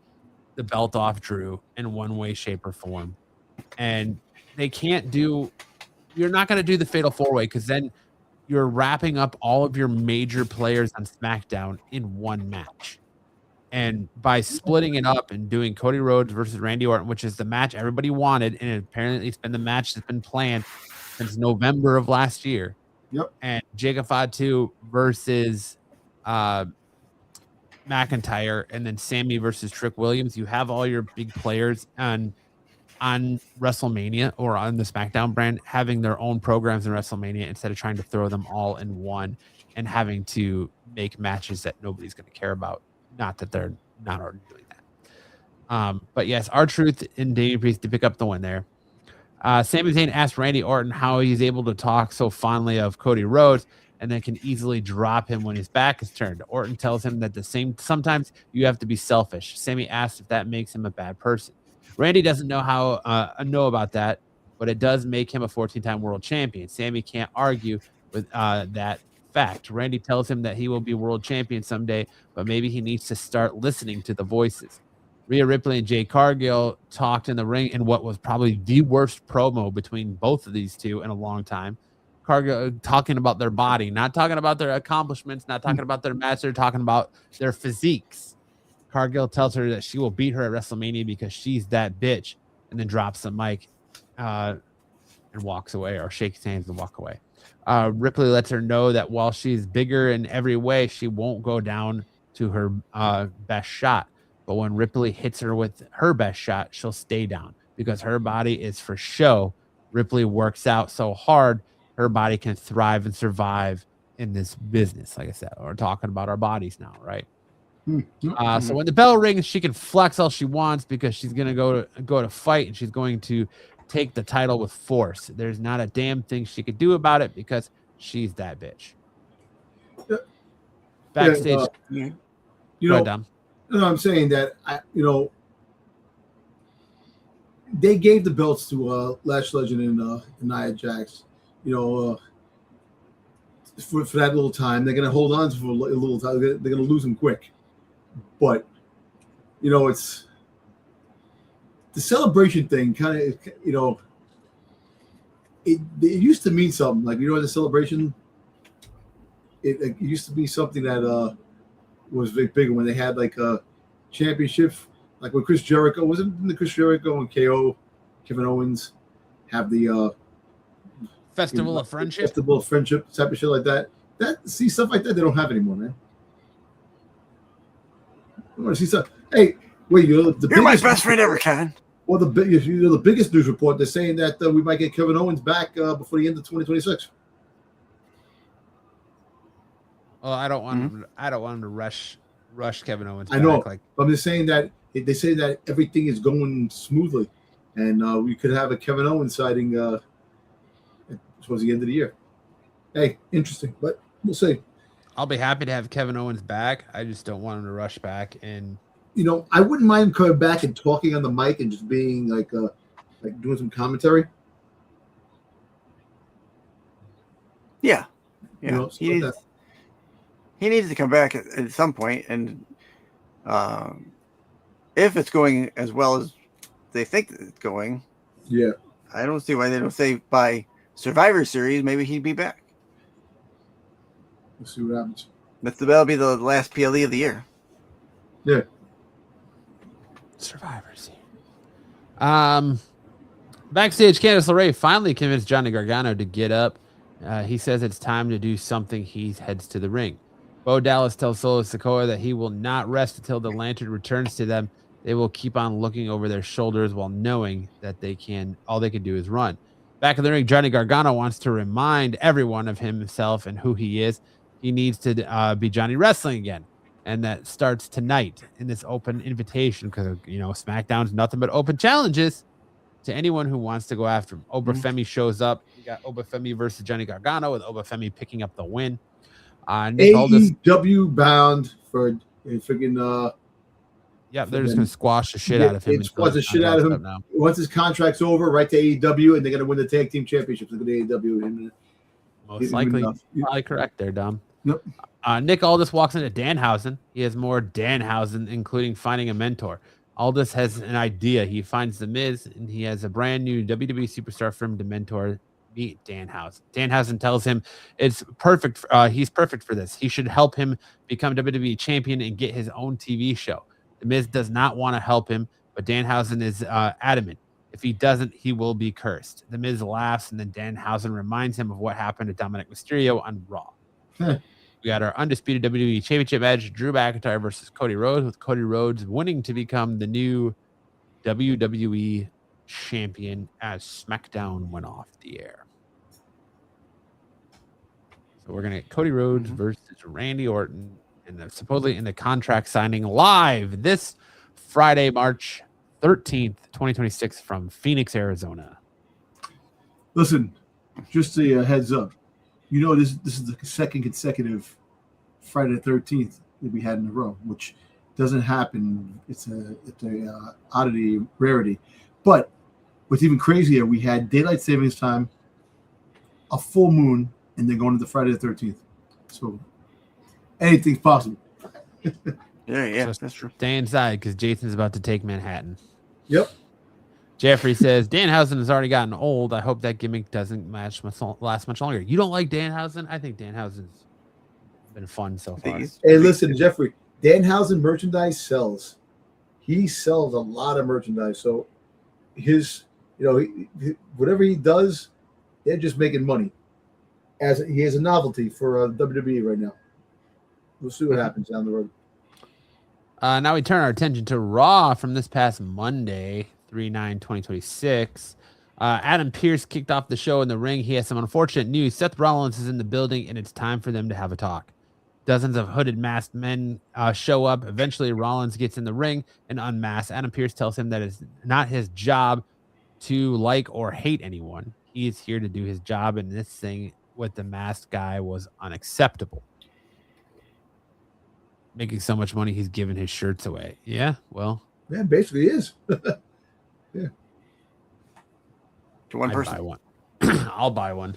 the belt off Drew in one way, shape, or form. And they can't do, you're not going to do the Fatal 4-Way because then you're wrapping up all of your major players on SmackDown in one match. And by splitting it up and doing Cody Rhodes versus Randy Orton, which is the match everybody wanted, and apparently it's been the match that's been planned since November of last year. Yep. And Jacob Fatu versus McIntyre, and then Sammy versus Trick Williams. You have all your big players on WrestleMania or on the SmackDown brand having their own programs in WrestleMania instead of trying to throw them all in one and having to make matches that nobody's going to care about. Not that they're not already doing that. But yes, R-Truth and Damian Priest to pick up the win there. Sami Zayn asked Randy Orton how he's able to talk so fondly of Cody Rhodes and then can easily drop him when his back is turned. Orton tells him that sometimes you have to be selfish. Sami asks if that makes him a bad person. Randy doesn't know about that, but it does make him a 14-time world champion. Sami can't argue with that fact. Randy tells him that he will be world champion someday, but maybe he needs to start listening to the voices. Rhea Ripley and Jade Cargill talked in the ring in what was probably the worst promo between both of these two in a long time. Cargill talking about their body, not talking about their accomplishments, not talking about their match, they're talking about their physiques. Cargill tells her that she will beat her at WrestleMania because she's that bitch, and then drops the mic and walks away, or shakes hands and walk away. Ripley lets her know that while she's bigger in every way, she won't go down to her best shot. But when Ripley hits her with her best shot, she'll stay down because her body is for show. Ripley works out so hard, her body can thrive and survive in this business. Like I said, we're talking about our bodies now, right? So when the bell rings, she can flex all she wants because she's going to go to fight, and she's going to take the title with force. There's not a damn thing she could do about it because she's that bitch. Backstage, No, I'm saying that they gave the belts to Lash Legend and Nia Jax, for that little time. They're going to hold on for a little time. They're going to lose them quick. But, it's the celebration thing kind of, it used to mean something. Like, the celebration, it used to be something that was bigger when they had like a championship, like with Chris Jericho. Wasn't the Chris Jericho and KO, Kevin Owens have the Festival of Friendship type of shit like that. See stuff like that they don't have anymore, man. I want to see stuff. Hey, wait, you're my best friend ever, Kevin. Well, the biggest news report. They're saying that we might get Kevin Owens back before the end of 2026. Well, I don't want him. I don't want him to rush Kevin Owens. I know. But I'm just saying that they say that everything is going smoothly, and we could have a Kevin Owens sighting towards the end of the year. Hey, interesting, but we'll see. I'll be happy to have Kevin Owens back. I just don't want him to rush back. And I wouldn't mind him coming back and talking on the mic and just being like doing some commentary. Yeah. He needs to come back at some point, and if it's going as well as they think it's going, I don't see why they don't say by Survivor Series maybe he'd be back. We'll see what happens. That'll be the last PLE of the year. Yeah. Survivor Series. Backstage, Candice LeRae finally convinced Johnny Gargano to get up. He says it's time to do something. He heads to the ring. Bo Dallas tells Solo Sikoa that he will not rest until the lantern returns to them. They will keep on looking over their shoulders while knowing that all they can do is run. Back in the ring, Johnny Gargano wants to remind everyone of himself and who he is. He needs to be Johnny Wrestling again. And that starts tonight in this open invitation because, SmackDown's nothing but open challenges to anyone who wants to go after him. Oba Femi shows up. You got Oba Femi versus Johnny Gargano, with Oba Femi picking up the win. AEW bound for freaking. Yeah, they're just going to squash the shit out of him. Squash the shit out of him. Now. Once his contract's over, right to AEW, and they're going to win the tag team championships. Look at AEW. Most likely, Yep. probably correct there, Dom. Yep. Nick Aldis walks into Danhausen. He has more Danhausen, including finding a mentor. Aldis has an idea. He finds The Miz, and he has a brand new WWE superstar for him to mentor. Meet Danhausen. Danhausen tells him it's perfect. He's perfect for this. He should help him become WWE champion and get his own TV show. The Miz does not want to help him, but Danhausen is adamant. If he doesn't, he will be cursed. The Miz laughs, and then Danhausen reminds him of what happened to Dominic Mysterio on Raw. We got our undisputed WWE Championship match: Drew McIntyre versus Cody Rhodes, with Cody Rhodes winning to become the new WWE champion as SmackDown went off the air. So we're going to get Cody Rhodes versus Randy Orton, and supposedly in the contract signing live this Friday, March 13th, 2026 from Phoenix, Arizona. Listen, just a heads up. You know, this is the second consecutive Friday the 13th that we had in a row, which doesn't happen. It's a oddity, rarity. But what's even crazier, we had daylight savings time, a full moon, and then going into Friday the 13th. So anything's possible. Yeah, that's true. Stay inside because Jason's about to take Manhattan. Yep. Jeffrey says, Danhausen has already gotten old. I hope that gimmick doesn't last much longer. You don't like Danhausen? I think Danhausen's been fun so far. Hey, listen, Jeffrey, Danhausen merchandise sells. He sells a lot of merchandise. So his, whatever he does, they're just making money. As he has a novelty for WWE right now. We'll see what happens down the road. Now we turn our attention to Raw from this past Monday, 3/9/2026. Adam Pearce kicked off the show in the ring. He has some unfortunate news. Seth Rollins is in the building, and it's time for them to have a talk. Dozens of hooded masked men show up. Eventually, Rollins gets in the ring and unmasks. Adam Pearce tells him that it's not his job to like or hate anyone. He is here to do his job, and this thing with the masked guy was unacceptable. Making so much money, he's giving his shirts away. Yeah, well. Yeah, basically is. Yeah. To one person. Buy one. I'll buy one.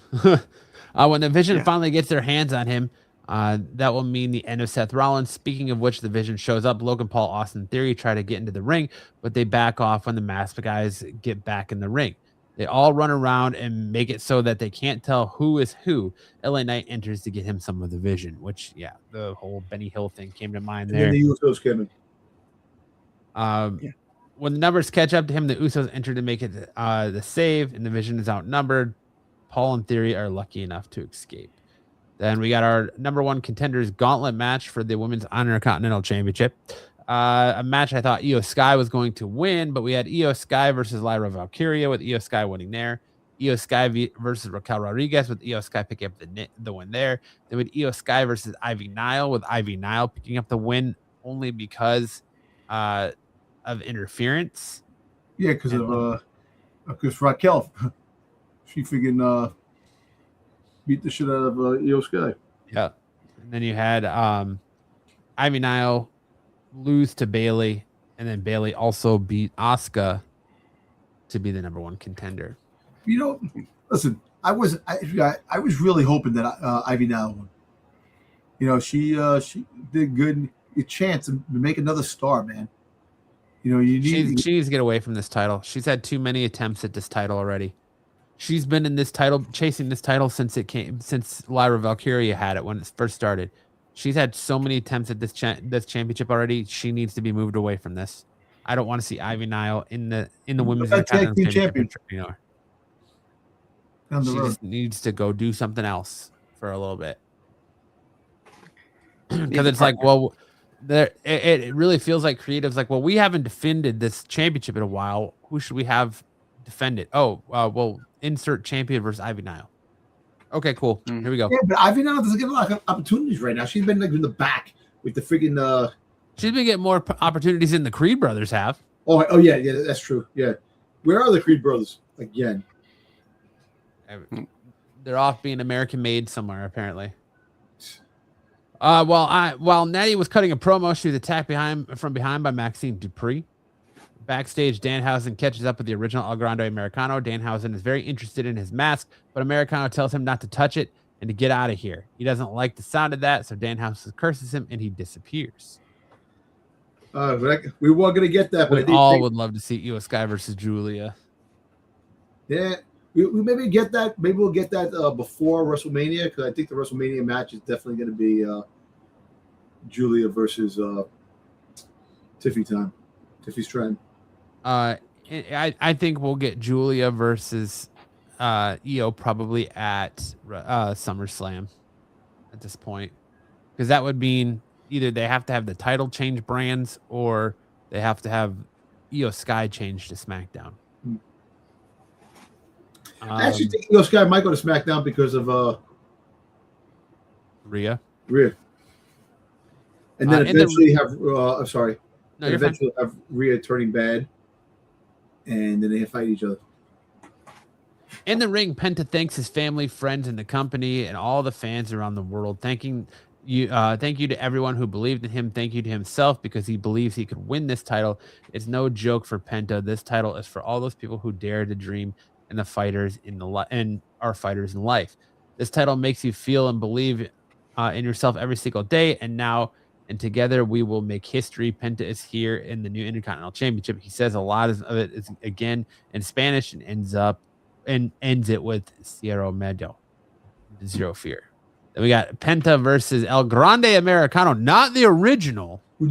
When the Vision finally gets their hands on him, that will mean the end of Seth Rollins. Speaking of which, the Vision shows up. Logan Paul, Austin Theory try to get into the ring, but they back off when the masked guys get back in the ring. They all run around and make it so that they can't tell who is who. LA Knight enters to get him some of the Vision, which, the whole Benny Hill thing came to mind there. And then the Usos came in. When the numbers catch up to him, the Usos enter to make it the save, and the Vision is outnumbered. Paul and Theory are lucky enough to escape. Then we got our number one contenders gauntlet match for the Women's Intercontinental Championship. A match I thought Io Sky was going to win, but we had Io Sky versus Lyra Valkyria, with Io Sky winning there. Io Sky versus Raquel Rodriguez, with Io Sky picking up the win there. Then with Io Sky versus Ivy Nile, with Ivy Nile picking up the win only because of interference. Yeah, because Raquel, she freaking beat the shit out of Io Sky. Yeah, and then you had Ivy Nile lose to Bailey, and then Bailey also beat Asuka to be the number one contender. Listen, I was really hoping that Ivy Nile won. She did good. A chance to make another star, man. She needs to get away from this title. She's had too many attempts at this title already. She's been in this title, chasing this title since Lyra Valkyria had it when it first started. She's had so many attempts at this championship already. She needs to be moved away from this. I don't want to see Ivy Nile in the women's tag team champion. She just needs to go do something else for a little bit. Because it's like, well, it really feels like creative's like, well, we haven't defended this championship in a while. Who should we have defend it? Well, insert champion versus Ivy Nile. Okay, cool. Here we go. Yeah, but Ivy Nile doesn't get a lot of opportunities right now. She's been in the back with the freaking. She's been getting more opportunities than the Creed brothers have. Oh yeah, that's true. Yeah, where are the Creed brothers again? They're off being American made somewhere apparently. While Natty was cutting a promo, she was attacked from behind by Maxine Dupree. Backstage, Danhausen catches up with the original El Grande Americano. Danhausen is very interested in his mask, but Americano tells him not to touch it. and to get out of here. He doesn't like the sound of that, so Danhausen curses him and he disappears. We weren't gonna get that, but We all would love to see Io Sky versus Julia. Yeah, we maybe get that. Maybe we'll get that before WrestleMania, because I think the WrestleMania match is definitely going to be Julia versus Tiffy's trend. I think we'll get Julia versus Io probably at SummerSlam at this point, because that would mean either they have to have the title change brands or they have to have Io Sky change to SmackDown. I actually think Io Sky might go to SmackDown because of Rhea. And then eventually have Rhea turning bad, and then they fight each other. In the ring, Penta thanks his family, friends, and the company, and all the fans around the world. Thank you to everyone who believed in him. Thank you to himself, because he believes he could win this title. It's no joke for Penta. This title is for all those people who dare to dream, and the fighters and our fighters in life. This title makes you feel and believe in yourself every single day. And together we will make history. Penta is here in the new Intercontinental Championship. He says a lot of it is again in Spanish and ends it with Cero Medio, Zero Fear. Then we got Penta versus El Grande Americano, not the original who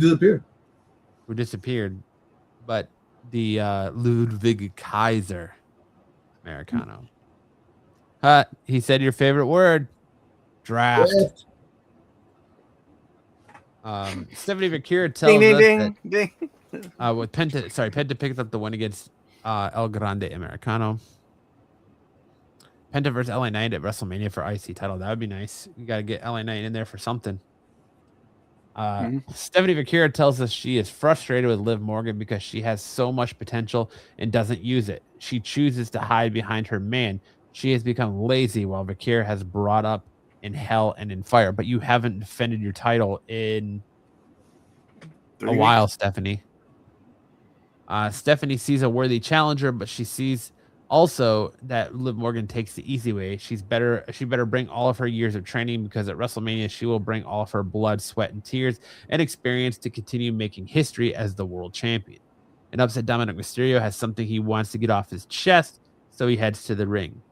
disappeared, but the Ludwig Kaiser Americano. He said your favorite word, draft. Stephanie Vakira tells us that with Penta picked up the win against El Grande Americano. Penta versus LA Knight at WrestleMania for IC title. That would be nice. You got to get LA Knight in there for something. Stephanie Vakira tells us she is frustrated with Liv Morgan because she has so much potential and doesn't use it. She chooses to hide behind her man. She has become lazy, while Vakira has brought up in hell and in fire. But you haven't defended your title in a while, Stephanie. Stephanie sees a worthy challenger, but she sees also that Liv Morgan takes the easy way. She better bring all of her years of training, because at WrestleMania she will bring all of her blood, sweat, and tears and experience to continue making history as the world champion. And upset Dominic Mysterio has something he wants to get off his chest, so he heads to the ring.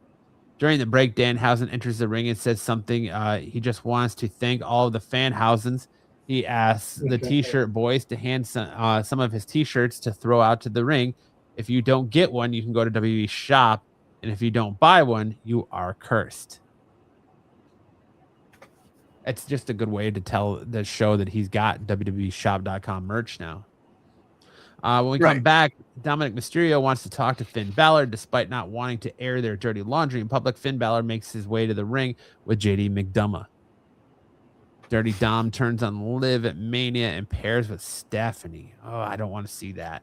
During the break, Danhausen enters the ring and says something. He just wants to thank all of the Fanhausens. He asks the T-shirt boys to hand some of his T-shirts to throw out to the ring. If you don't get one, you can go to WWE Shop, and if you don't buy one, you are cursed. It's just a good way to tell the show that he's got WWEshop.com merch now. When we come back, Dominic Mysterio wants to talk to Finn Balor. Despite not wanting to air their dirty laundry in public, Finn Balor makes his way to the ring with JD McDonough. Dirty Dom turns on Liv at Mania and pairs with Stephanie. Oh, I don't want to see that.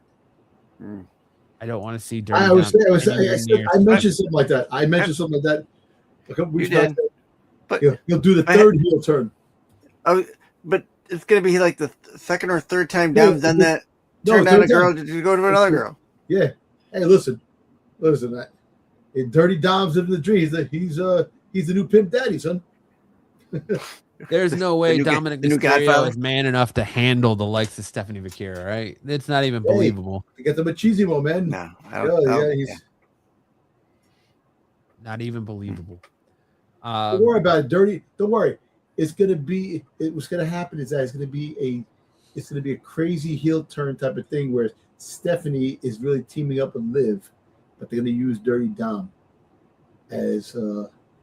I don't want to see Dirty Dom. I mentioned something like that. A couple weeks back. But he'll do the third heel turn. Oh, but it's going to be like the second or third time Dom's done that. Turn down a girl to go to another girl. Yeah. Hey, listen. Dirty Dom's living the dream. He's the new pimp daddy, son. There's no way Dominic Mysterio is man enough to handle the likes of Stephanie Vakira, right? It's not even believable. You get the machismo, man. No, I don't. He's not even believable. Don't worry about it, Dirty. Don't worry. What's gonna happen is that it's gonna be a crazy heel turn type of thing where Stephanie is really teaming up with Liv, but they're gonna use Dirty Dom as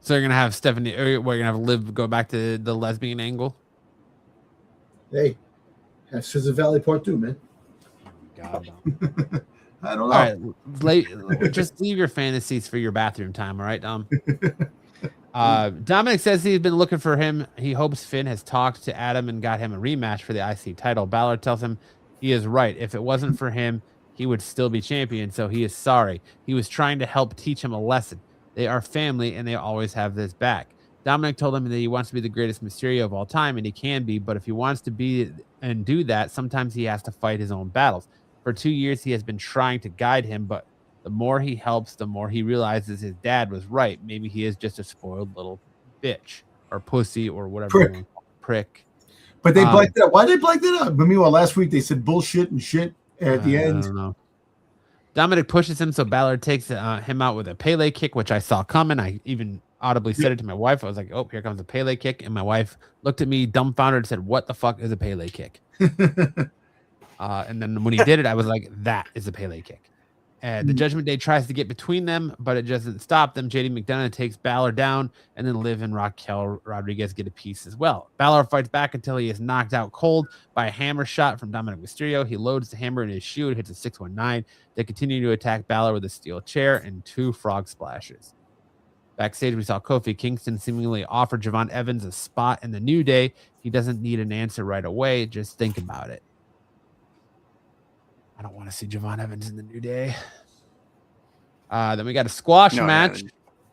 So you're gonna have Stephanie, or we're gonna have Liv go back to the lesbian angle. Hey, have Scissor Valley Part 2, man. God, I don't know. All right, just leave your fantasies for your bathroom time. All right, Dom. Dominic says he's been looking for him. He hopes Finn has talked to Adam and got him a rematch for the IC title. Balor tells him he is right. If it wasn't for him, he would still be champion. So he is sorry. He was trying to help teach him a lesson. They are family, and they always have this back. Dominic told him that he wants to be the greatest Mysterio of all time, and he can be, but if he wants to be and do that, sometimes he has to fight his own battles. For 2 years, he has been trying to guide him, but the more he helps, the more he realizes his dad was right. Maybe he is just a spoiled little bitch or pussy or whatever. Prick. You want to call it, prick. But they blanked that. Why did they blank that out? But meanwhile, last week they said bullshit and shit at the end. I don't know. Dominic pushes him, so Balor takes him out with a Pele kick, which I saw coming. I even audibly said it to my wife. I was like, "Oh, here comes a Pele kick," and my wife looked at me dumbfounded and said, "What the fuck is a Pele kick?" And then when he did it, I was like, "That is a Pele kick." And the Judgment Day tries to get between them, but it doesn't stop them. JD McDonough takes Balor down, and then Liv and Raquel Rodriguez get a piece as well. Balor fights back until he is knocked out cold by a hammer shot from Dominic Mysterio. He loads the hammer in his shoe and hits a 619. They continue to attack Balor with a steel chair and 2 frog splashes. Backstage, we saw Kofi Kingston seemingly offer Javon Evans a spot in the New Day. He doesn't need an answer right away. Just think about it. I don't want to see Javon Evans in the New Day. Then we got a squash match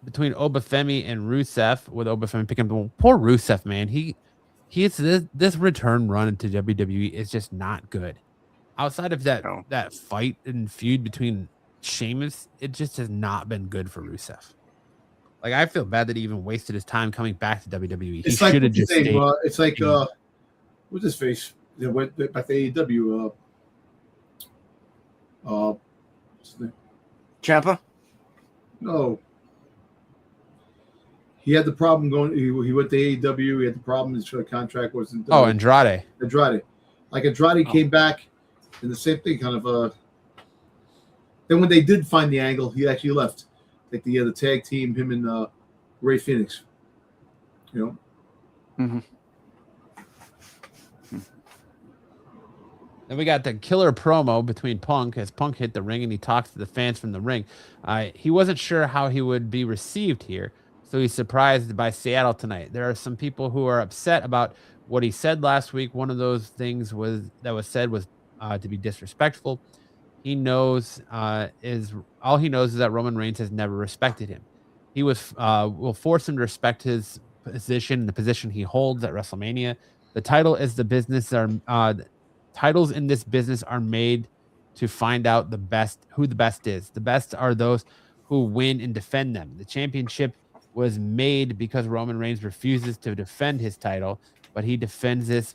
between Oba Femi and Rusev, with Oba Femi picking up. Poor Rusev, man. He's this return run into WWE is just not good. Outside of that fight and feud between Sheamus, it just has not been good for Rusev. Like, I feel bad that he even wasted his time coming back to WWE. He should have just stayed. It's like what's his face? They went back to AEW. What's his name? Ciampa? No. He had the problem going. He went to AEW. He had the problem. His contract wasn't. Andrade. Like Andrade came back, and the same thing kind of. Then when they did find the angle, he actually left. Like the tag team, him and Ray Phoenix. You know. Mm-hmm. Then we got the killer promo between Punk as Punk hit the ring and he talks to the fans from the ring. He wasn't sure how he would be received here, so he's surprised by Seattle tonight. There are some people who are upset about what he said last week. One of those things was to be disrespectful. He knows all he knows is that Roman Reigns has never respected him. He will force him to respect his position, the position he holds at WrestleMania. The title is the business. Titles in this business are made to find out who the best is. The best are those who win and defend them. The championship was made because Roman Reigns refuses to defend his title, but he defends his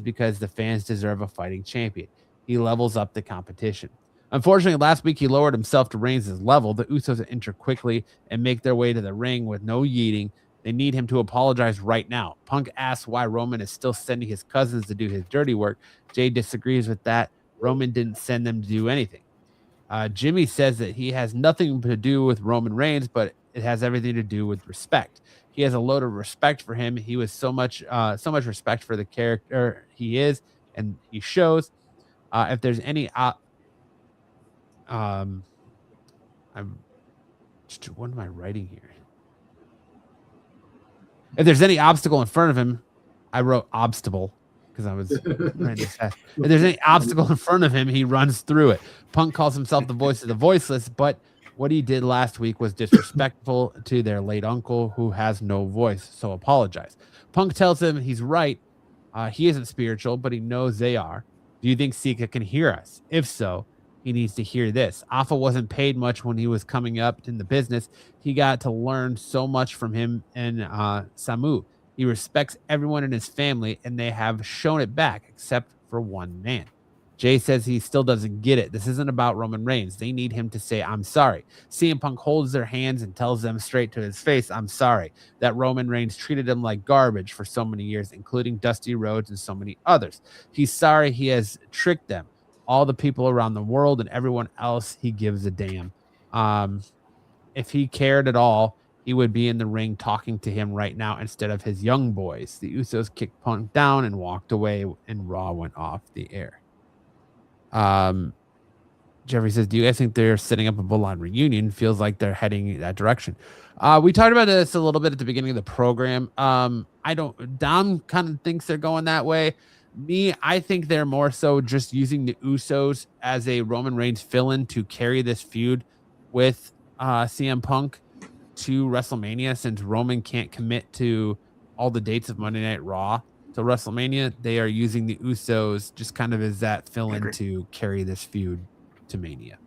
because the fans deserve a fighting champion. He levels up the competition. Unfortunately, last week he lowered himself to Reigns' level. The Usos enter quickly and make their way to the ring with no yeeting. They need him to apologize right now. Punk asks why Roman is still sending his cousins to do his dirty work. Jay disagrees with that. Roman didn't send them to do anything. Jimmy says that he has nothing to do with Roman Reigns, but it has everything to do with respect. He has a load of respect for him. He was so much respect for the character he is, and he shows. If there's any, what am I writing here? If there's any obstacle in front of him, I wrote obstacle because I was writing this fast. If there's any obstacle in front of him, he runs through it. Punk calls himself the voice of the voiceless, but what he did last week was disrespectful to their late uncle who has no voice, so apologize. Punk tells him he's right. He isn't spiritual, but he knows they are. Do you think Sika can hear us? If so, he needs to hear this. Alpha wasn't paid much when he was coming up in the business. He got to learn so much from him and Samu. He respects everyone in his family, and they have shown it back, except for one man. Jay says he still doesn't get it. This isn't about Roman Reigns. They need him to say, I'm sorry. CM Punk holds their hands and tells them straight to his face, I'm sorry, that Roman Reigns treated him like garbage for so many years, including Dusty Rhodes and so many others. He's sorry he has tricked them. All the people around the world and everyone else, he gives a damn. If he cared at all, he would be in the ring talking to him right now instead of his young boys. The Usos kicked Punk down and walked away, and Raw went off the air. Jeffrey says, do you guys think they're setting up a Bloodline reunion? Feels like they're heading that direction. We talked about this a little bit at the beginning of the program. Dom kind of thinks they're going that way. I think they're more so just using the Usos as a Roman Reigns fill-in to carry this feud with CM Punk to WrestleMania. Since Roman can't commit to all the dates of Monday Night Raw to WrestleMania, they are using the Usos just kind of as that fill-in to carry this feud to Mania.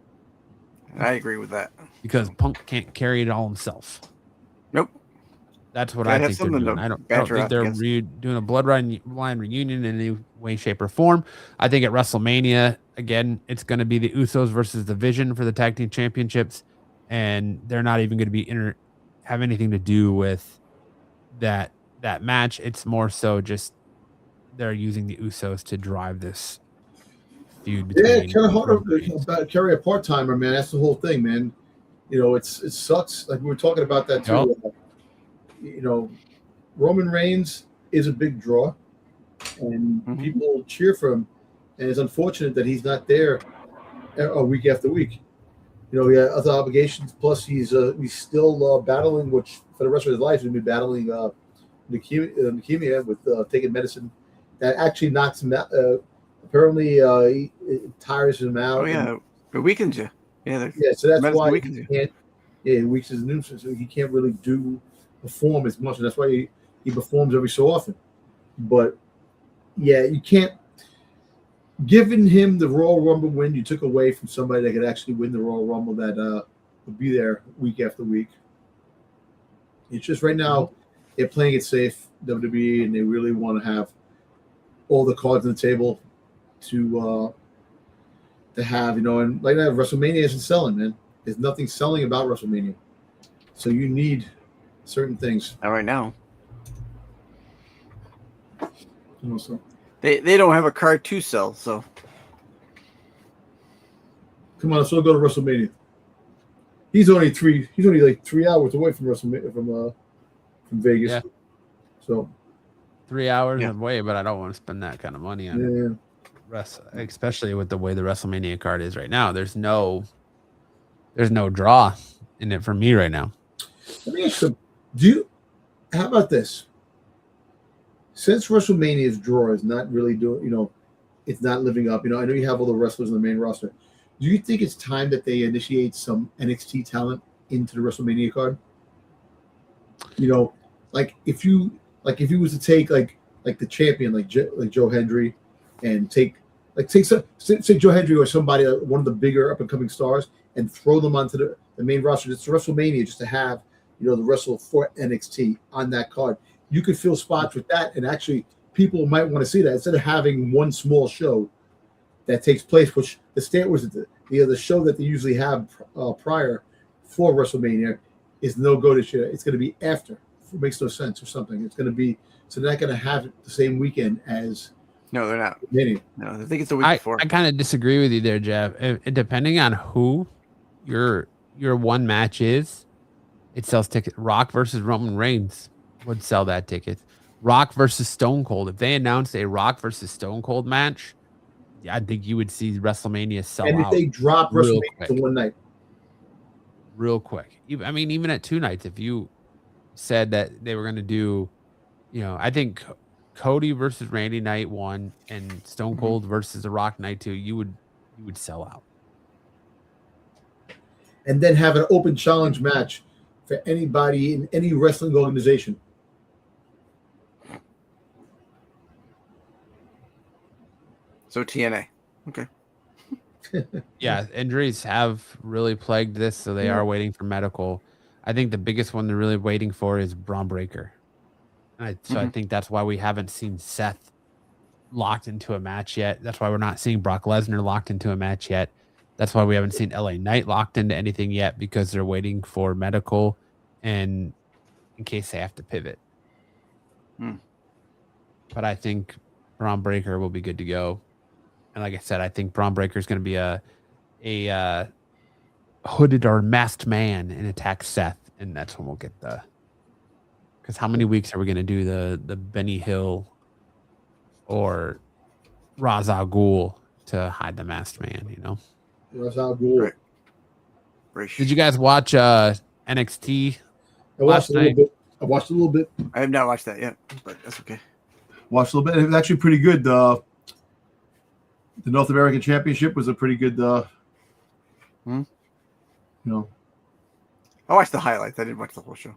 I agree with that. Because Punk can't carry it all himself. Nope. That's what Gotta I have think they're something doing. to I don't banter think up they're against. doing a bloodline reunion in any way, shape, or form. I think at WrestleMania, again, it's going to be the Usos versus the Vision for the tag team championships, and they're not even going to be have anything to do with that match. It's more so just they're using the Usos to drive this feud Yeah, between. kind of hard Roman Reigns. to carry a part timer, man. That's the whole thing, man. You know, it sucks. Like we were talking about that too. You know, Roman Reigns is a big draw, and people cheer for him. And it's unfortunate that he's not there a week after week. You know, he has other obligations. Plus, he's still battling, which for the rest of his life he's going to be battling leukemia with taking medicine that actually knocks him out. Apparently, it tires him out. Oh yeah, it weakens you. Yeah, so that's why weakens he can't. Yeah, it weakens his immune system. So he can't really perform as much, and that's why he performs every so often. But yeah, you can't. Giving him the Royal Rumble win, you took away from somebody that could actually win the Royal Rumble that would be there week after week. It's just right now they're playing it safe, WWE, and they really want to have all the cards on the table to have, and like that, WrestleMania isn't selling, man. There's nothing selling about WrestleMania. So you need certain things. Not right now. So. They don't have a card to sell, so. Come on, let's all go to WrestleMania. He's only like 3 hours away from WrestleMania from Vegas. Yeah. So 3 hours away, but I don't want to spend that kind of money on especially with the way the WrestleMania card is right now. There's no draw in it for me right now. Let me ask you, how about this? Since WrestleMania's draw is not really doing, it's not living up. I know you have all the wrestlers on the main roster. Do you think it's time that they initiate some NXT talent into the WrestleMania card? Like if you was to take like the champion, like Joe Hendry, and take say Joe Hendry or somebody, one of the bigger up and coming stars, and throw them onto the main roster. It's WrestleMania just to have the wrestle for NXT on that card. You could fill spots with that, and actually people might want to see that instead of having one small show that takes place, which the state was the show that they usually have prior for WrestleMania is no go this year. It's going to be after. It makes no sense or something. It's going to be so they're not going to have it the same weekend as. No, they're not. Mania. No, I think it's the week before. I kind of disagree with you there, Jeff. Depending on who your one match is, it sells tickets. Rock versus Roman Reigns would sell that ticket. Rock versus Stone Cold. If they announced a Rock versus Stone Cold match, I think you would see WrestleMania sell out. And if they drop WrestleMania to one night. Real quick. Even at 2 nights, if you said that they were going to do, I think Cody versus Randy night 1 and Stone Cold versus The Rock night 2, you would sell out. And then have an open challenge match for anybody in any wrestling organization. So TNA. Okay. Yeah, injuries have really plagued this, so they are waiting for medical. I think the biggest one they're really waiting for is Braun Breaker. I think that's why we haven't seen Seth locked into a match yet. That's why we're not seeing Brock Lesnar locked into a match yet. That's why we haven't seen LA Knight locked into anything yet, because they're waiting for medical and in case they have to pivot. But I think Braun Breaker will be good to go. And like I said, I think Braun Breaker is going to be a hooded or masked man and attack Seth. And that's when we'll get because how many weeks are we going to do the Benny Hill or Ra's al Ghul to hide the masked man, Ra's al Ghul. Right. Did you guys watch NXT last night? I watched a little bit. I have not watched that yet, but that's okay. Watched a little bit. It was actually pretty good. The North American Championship was a pretty good. I watched the highlights. I didn't watch the whole show.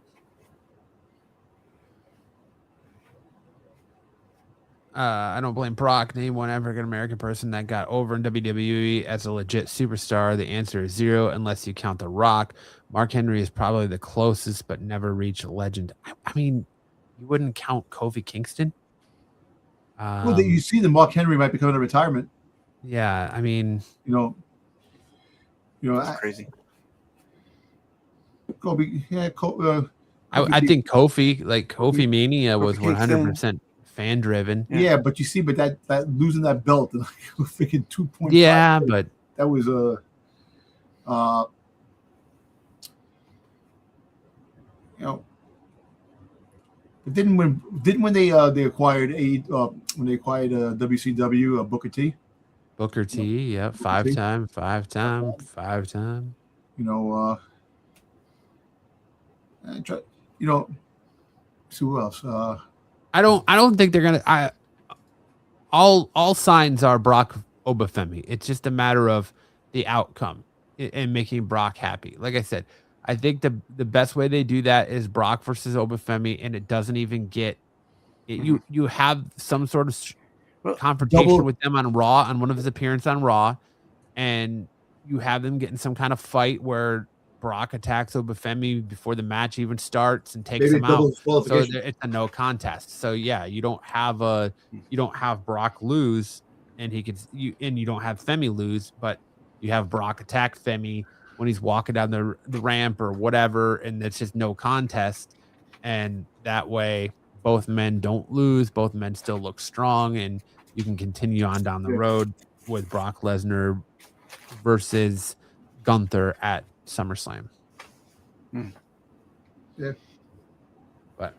I don't blame Brock. Name one African American person that got over in WWE as a legit superstar. The answer is 0, unless you count The Rock. Mark Henry is probably the closest, but never reached legend. I mean, you wouldn't count Kofi Kingston. Well, you see, the Mark Henry might be coming to retirement. Yeah, I mean, That's crazy. Kobe. Yeah, I think Kofi Mania was Kofi 100% fan driven. Yeah, but you see, that losing that belt, like freaking 2.5. Yeah, but that was But didn't when they acquired WCW Booker T. Booker T, yeah, five time. See who else? I don't think they're gonna. All signs are Brock Oba Femi. It's just a matter of the outcome and making Brock happy. Like I said, I think the best way they do that is Brock versus Oba Femi, and it doesn't even get it, you have some sort of confrontation with them on Raw, on one of his appearances on Raw, and you have them getting some kind of fight where Brock attacks Oba Femi before the match even starts and takes him out. So it's a no contest. So yeah, you don't have Brock lose, and you don't have Femi lose, but you have Brock attack Femi when he's walking down the ramp or whatever, and it's just no contest. And that way, both men don't lose. Both men still look strong, and you can continue on down the road with Brock Lesnar versus Gunther at SummerSlam. Yeah. But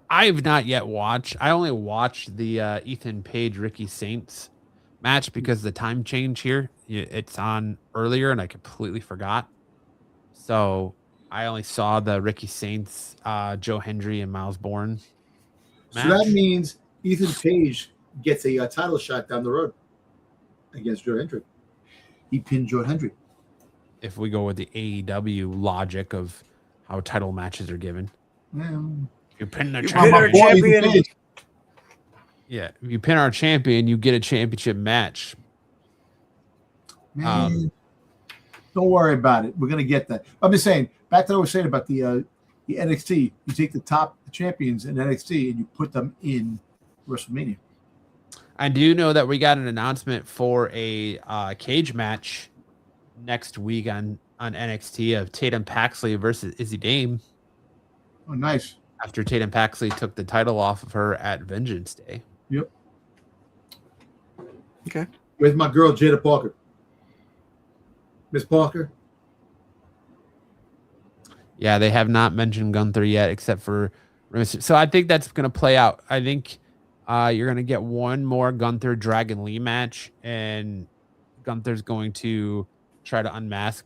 I've not yet watched. I only watched the Ethan Page Ricky Saints match because the time change here, it's on earlier and I completely forgot. So I only saw the Ricky Saints, Joe Hendry and Miles Bourne match. So that means Ethan Page gets a title shot down the road against Joe Hendry. He pinned Joe Hendry. If we go with the AEW logic of how title matches are given. You pin the champion. Yeah, if you pin our champion, you get a championship match. Man, don't worry about it. We're gonna get that. I'm just saying. Back to what I was saying about the NXT. You take the top champions in NXT and you put them in WrestleMania. I do know that we got an announcement for a cage match next week on NXT of Tatum Paxley versus Izzy Dame. Oh, nice. After Tatum Paxley took the title off of her at Vengeance Day. Yep. Okay. With my girl Jada Parker. Miss Parker. Yeah, they have not mentioned Gunther yet, except for so I think that's going to play out. I think you're going to get one more Gunther Dragon Lee match, and Gunther's going to try to unmask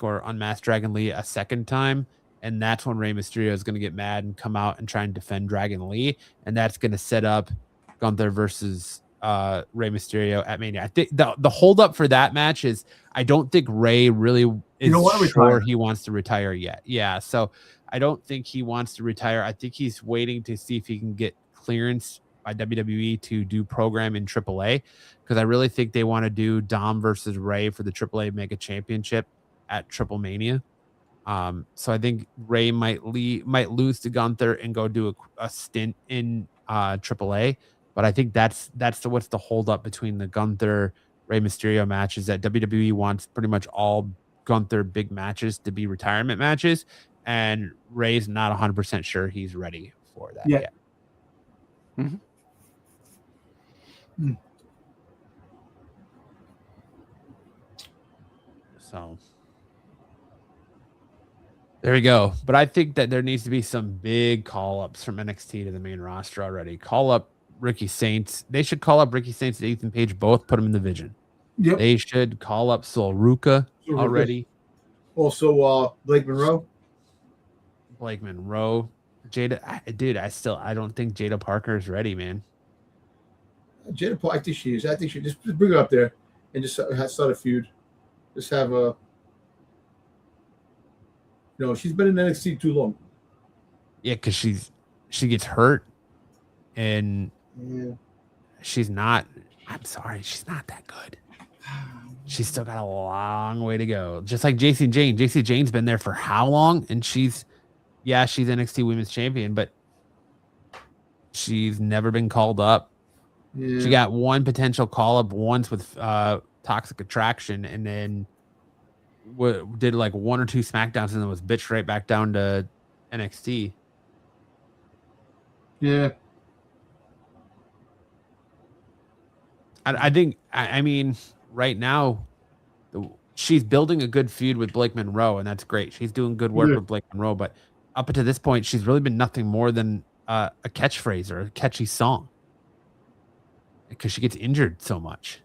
Dragon Lee a second time, and that's when Rey Mysterio is going to get mad and come out and try and defend Dragon Lee, and that's going to set up Gunther versus Rey Mysterio at Mania. I think the holdup for that match is I don't think Rey really is sure he wants to retire yet. Yeah, so I don't think he wants to retire. I think he's waiting to see if he can get clearance by WWE to do program in AAA, because I really think they want to do Dom versus Rey for the AAA Mega Championship at Triple Mania. So I think Rey might lose to Gunther and go do a stint in AAA. But I think that's what's the holdup between the Gunther Rey Mysterio matches, that WWE wants pretty much all Gunther big matches to be retirement matches, and Rey's not 100% sure he's ready for that yet. Mm-hmm. So there we go. But I think that there needs to be some big call-ups from NXT to the main roster already. Call up Ricky Saints. They should call up Ricky Saints and Ethan Page, both put them in the Vision. Yep. They should call up Ruka already. Also, Blake Monroe. Jada, I don't think Jada Parker is ready, man. Jada Parker, I think she is. I think she just bring her up there and just start a feud. Just have a. She's been in NXT too long. Yeah, because she gets hurt, and she's not. I'm sorry, she's not that good. She's still got a long way to go. Just like JC Jane. JC Jane's been there for how long? And she's NXT Women's Champion, but she's never been called up. Yeah. She got one potential call up once with Toxic Attraction, and then did like 1 or 2 SmackDowns, and then was bitched right back down to NXT. Yeah. I think, I mean, right now, she's building a good feud with Blake Monroe, and that's great. She's doing good work with Blake Monroe, but up to this point, she's really been nothing more than a catchphrase or a catchy song, because she gets injured so much.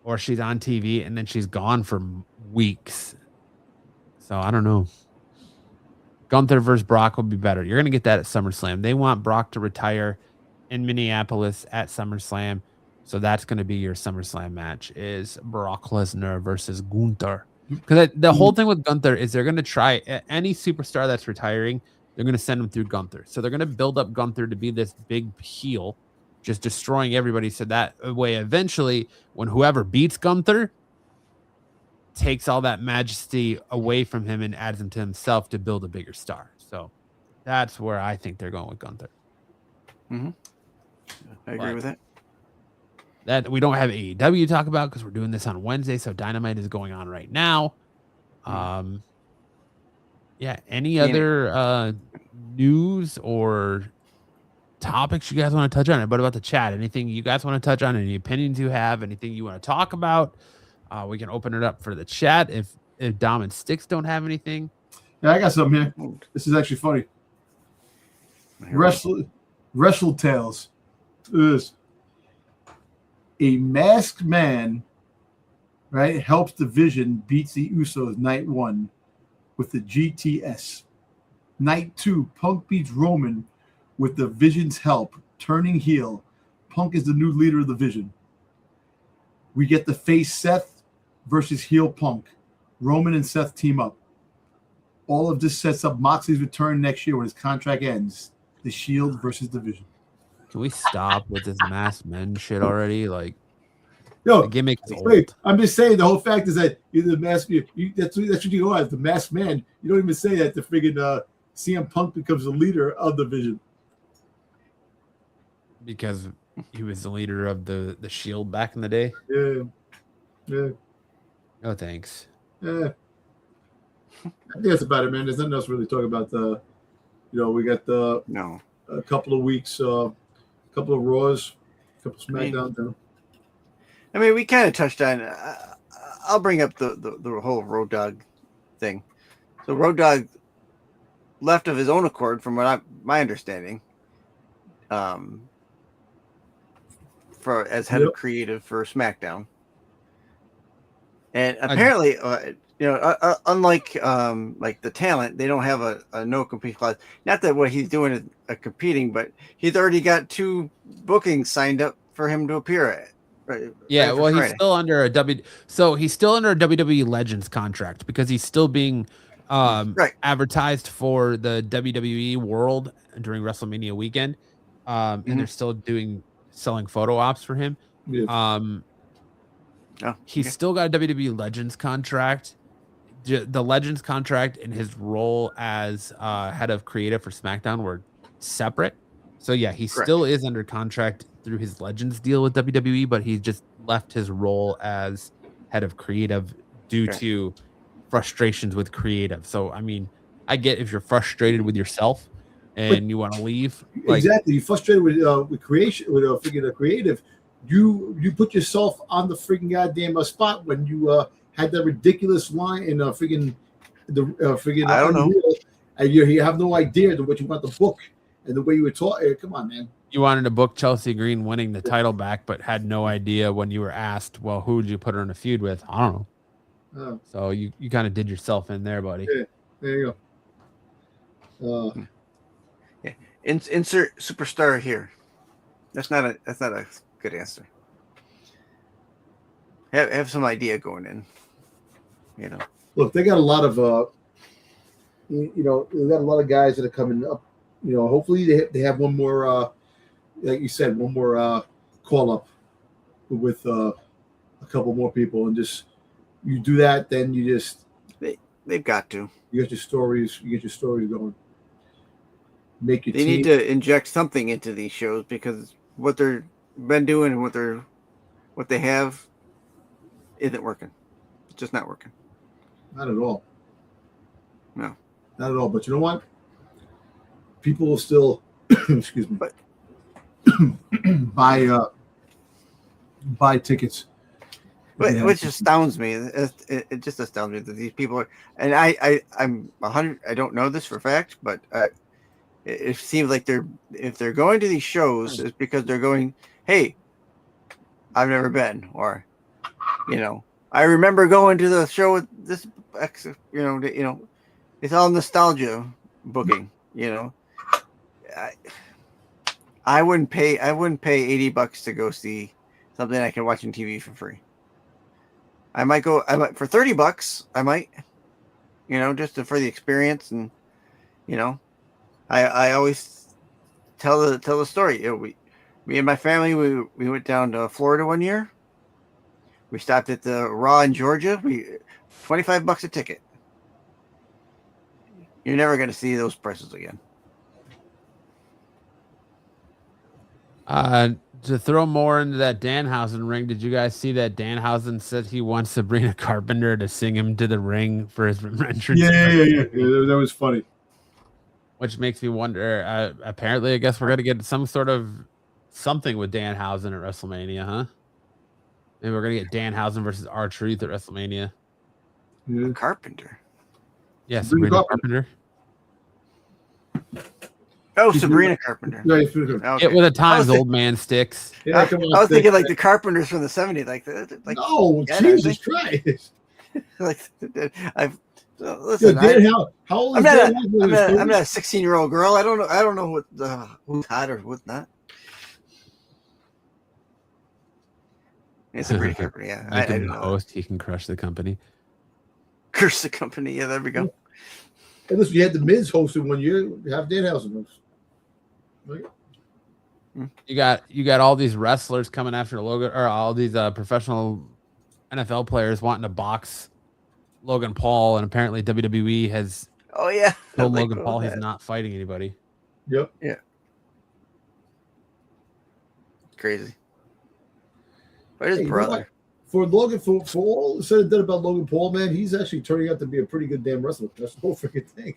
Or she's on TV and then she's gone for weeks. So I don't know. Gunther versus Brock will be better. You're going to get that at SummerSlam. They want Brock to retire in Minneapolis at SummerSlam. So that's going to be your SummerSlam match, is Brock Lesnar versus Gunther. Because the whole thing with Gunther is they're going to try any superstar that's retiring, they're going to send them through Gunther. So they're going to build up Gunther to be this big heel, just destroying everybody. So that way, eventually, when whoever beats Gunther takes all that majesty away from him and adds him to himself to build a bigger star. So that's where I think they're going with Gunther. Mm-hmm. I agree with that. That we don't have AEW to talk about because we're doing this on Wednesday, so Dynamite is going on right now. Any other news or topics you guys want to touch on? But about the chat, anything you guys want to touch on? Any opinions you have? Anything you want to talk about? We can open it up for the chat if Dom and Sticks don't have anything. Yeah, I got something here. This is actually funny. Wrestle Tales is a masked man, right? Helps the Vision beats the Usos night 1 with the GTS. Night 2, Punk beats Roman with the Vision's help, turning heel. Punk is the new leader of the Vision. We get the face Seth versus heel Punk. Roman and Seth team up. All of this sets up Moxley's return next year when his contract ends. The Shield versus the Vision. Can we stop with this masked men shit already? Like, yo, the gimmick is wait, old. I'm just saying the whole fact is that you're the masked. That's what you go as the masked man. You don't even say that the friggin' CM Punk becomes the leader of the Vision. Because he was the leader of the Shield back in the day. Yeah. No thanks. Yeah. I think that's about it, man. There's nothing else really to talk about. We got a couple of weeks, a couple of Raws, a couple of SmackDowns. I mean, we kind of touched on. I'll bring up the whole Road Dogg thing. So Road Dogg left of his own accord, from my understanding, as head of creative for SmackDown, and apparently, unlike like the talent, they don't have a no compete clause. Not that what he's doing is competing, but he's already got 2 bookings signed up for him to appear at. Right, yeah, well, he's still under a WWE Legends contract because he's still being advertised for the WWE World during WrestleMania weekend, and they're still selling photo ops for him. He's still got a WWE Legends contract. The Legends contract and his role as head of creative for SmackDown were separate. So yeah, he still is under contract through his Legends deal with WWE, but he just left his role as head of creative due to frustrations with creative. So I mean, I get if you're frustrated with yourself and you want to leave. Exactly, you're frustrated with creation, with a creative. You put yourself on the freaking goddamn spot when you had that ridiculous line in I don't know, and you have no idea what you want the book and the way you were taught. Come on, man. You wanted to book Chelsea Green winning the title back, but had no idea when you were asked, well, who would you put her in a feud with? I don't know. Oh. So you kind of did yourself in there, buddy. Yeah, there you go. Insert superstar here. That's not a good answer. Have some idea going in. Look, they got a lot of they got a lot of guys that are coming up. Hopefully they have one more like you said, one more call up with a couple more people, and just you do that, then you just they've got to. You get your stories. You get your stories going. Make your They team. need to inject something into these shows because what they're been doing and what they have isn't working. It's just not working. Not at all. No. Not at all. But you know what? People will still, excuse me, But buy tickets. Which astounds me. It just astounds me that these people are, and I'm 100. I don't know this for a fact, but it seems like if they're going to these shows, it's because they're going, hey, I've never been, or, I remember going to the show with this, it's all nostalgia booking, I wouldn't pay $80 to go see something I can watch on TV for free. I might for $30. I might, just for the experience. And, I always tell the story. Me and my family, we went down to Florida one year. We stopped at the Raw in Georgia. $25 a ticket. You're never going to see those prices again. To throw more into that Danhausen ring, did you guys see that Danhausen said he wants Sabrina Carpenter to sing him to the ring for his entrance? Yeah. That was funny. Which makes me wonder. Apparently, I guess we're gonna get some sort of something with Danhausen at WrestleMania, huh? Maybe we're gonna get Danhausen versus R-Truth at WrestleMania. Yeah. Carpenter. Yeah, Sabrina Carpenter. Oh, Sabrina Carpenter. Yeah, okay. It was a times old man sticks. Yeah, I was thinking like the Carpenters from the 70s, like no, Jesus Christ! Listen, how old I'm is not a 16-year-old girl. I don't know who's hot or what's not. It's Sabrina Carpenter. Yeah, I don't know. Host, he can crush the company. Curse the company. Yeah, there we go. And listen, you had the Miz hosting 1 year. You have Danhausen host. Right? You got all these wrestlers coming after Logan, or all these professional NFL players wanting to box Logan Paul, and apparently WWE has told Logan Paul he's not fighting anybody. Yep. Yeah. Crazy. But his brother. For Logan, for all said and done about Logan Paul, man, he's actually turning out to be a pretty good damn wrestler. That's the whole freaking thing.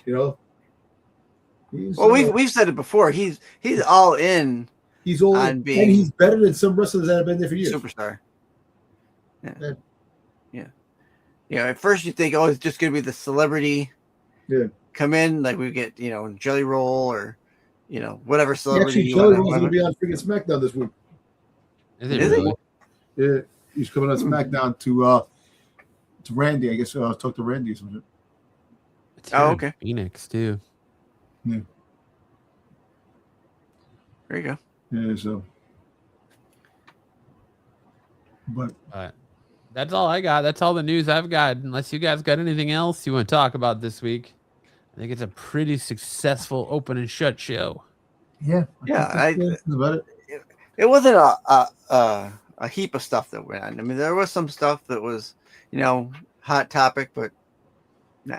Well, we've said it before. He's all in. He's all in, and he's better than some wrestlers that have been there for years. Superstar. Yeah. At first you think, oh, it's just gonna be the celebrity. Yeah. Come in like we get, Jelly Roll or, whatever celebrity. Actually, Jelly Roll's gonna be on freaking SmackDown this week. Is it really? Yeah, he's coming on SmackDown to Randy. I guess talk to Randy or something. Oh, okay. Phoenix too. Yeah. There you go. Yeah. So. But that's all I got. That's all the news I've got. Unless you guys got anything else you want to talk about this week, I think it's a pretty successful open and shut show. Yeah. About it. It wasn't a heap of stuff that went on. I mean, there was some stuff that was, hot topic, but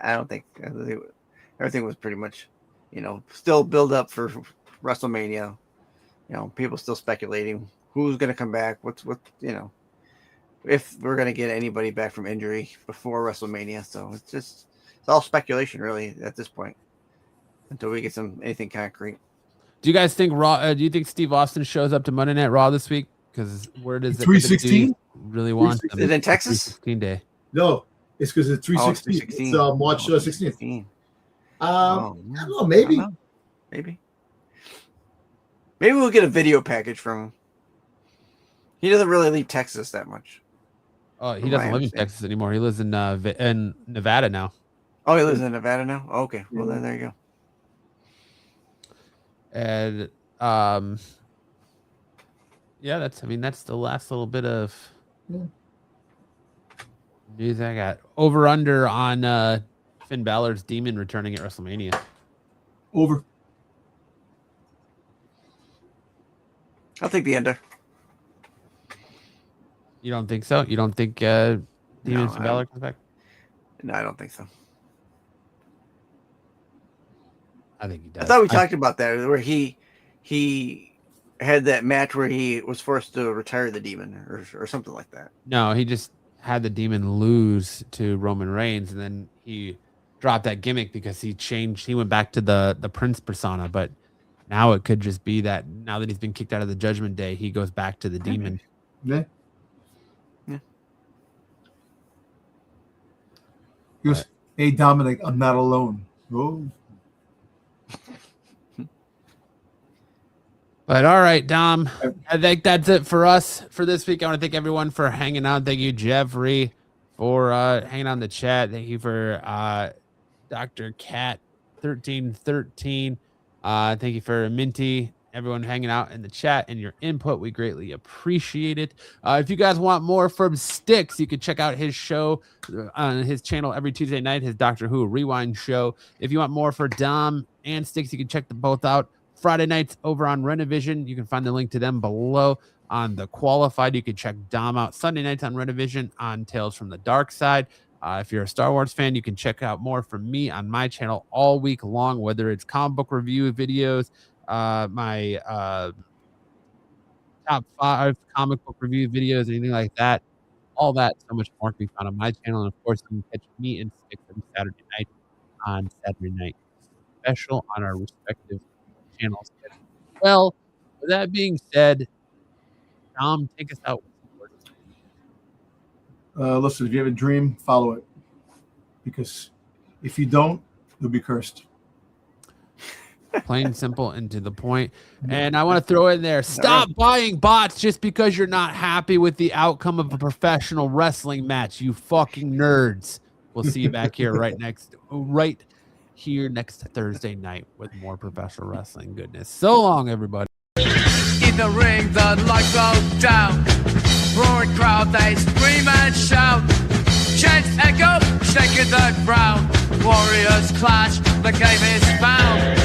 I don't think everything was pretty much, still build up for WrestleMania. People still speculating who's going to come back. If we're going to get anybody back from injury before WrestleMania. So it's all speculation really at this point until we get anything concrete. Do you guys think Raw? Do you think Steve Austin shows up to Monday Night Raw this week? Because where does 316 really want them? Is it in Texas? 316 day. No, it's because it's 316. It's March 16th. I don't know. Maybe. Maybe we'll get a video package from him. He doesn't really leave Texas that much. Oh, he doesn't live in Texas anymore. He lives in Nevada now. Oh, he lives in Nevada now? Oh, okay. Well, then there you go. And that's the last little bit of news I got. Over under on Finn Balor's Demon returning at WrestleMania. Over. I'll take the ender. You don't think so? You don't think Demon from Balor comes back? No, I don't think so. I think he does. I thought we talked about that, where he had that match where he was forced to retire the Demon or something like that. No, he just had the Demon lose to Roman Reigns, and then he dropped that gimmick because he changed. He went back to the Prince persona, but now it could just be that now that he's been kicked out of the Judgment Day, he goes back to the Demon. Yeah. Yeah. He goes, hey, Dominic, I'm not alone. Oh. But all right, Dom, I think that's it for us for this week. I want to thank everyone for hanging out. Thank you, Jeffrey, for hanging out in the chat. Thank you for Dr. Cat 1313. Thank you for Minty, everyone hanging out in the chat and your input. We greatly appreciate it. If you guys want more from Styx, you can check out his show on his channel every Tuesday night, his Doctor Who Rewind show. If you want more for Dom and Styx, you can check them both out Friday nights over on Renovision. You can find the link to them below. On the Qualified, you can check Dom out Sunday nights on Renovision on Tales from the Dark Side. If you're a Star Wars fan, you can check out more from me on my channel all week long, whether it's comic book review videos, my top 5 comic book review videos, anything like that. All that, so much more can be found on my channel. And of course, you can catch me and Styx every Saturday night on Saturday Night Special on our respective channels. Well, with that being said, Dom, take us out. Listen, if you have a dream, follow it. Because if you don't, you'll be cursed. Plain, simple, and to the point. And I want to throw in there, stop buying bots just because you're not happy with the outcome of a professional wrestling match, you fucking nerds. We'll see you back here right here next Thursday night with more professional wrestling goodness. So long, everybody. In the ring, the lights go down. Roaring crowd, they scream and shout. Chants echo, shaking the ground. Warriors clash, the game is found.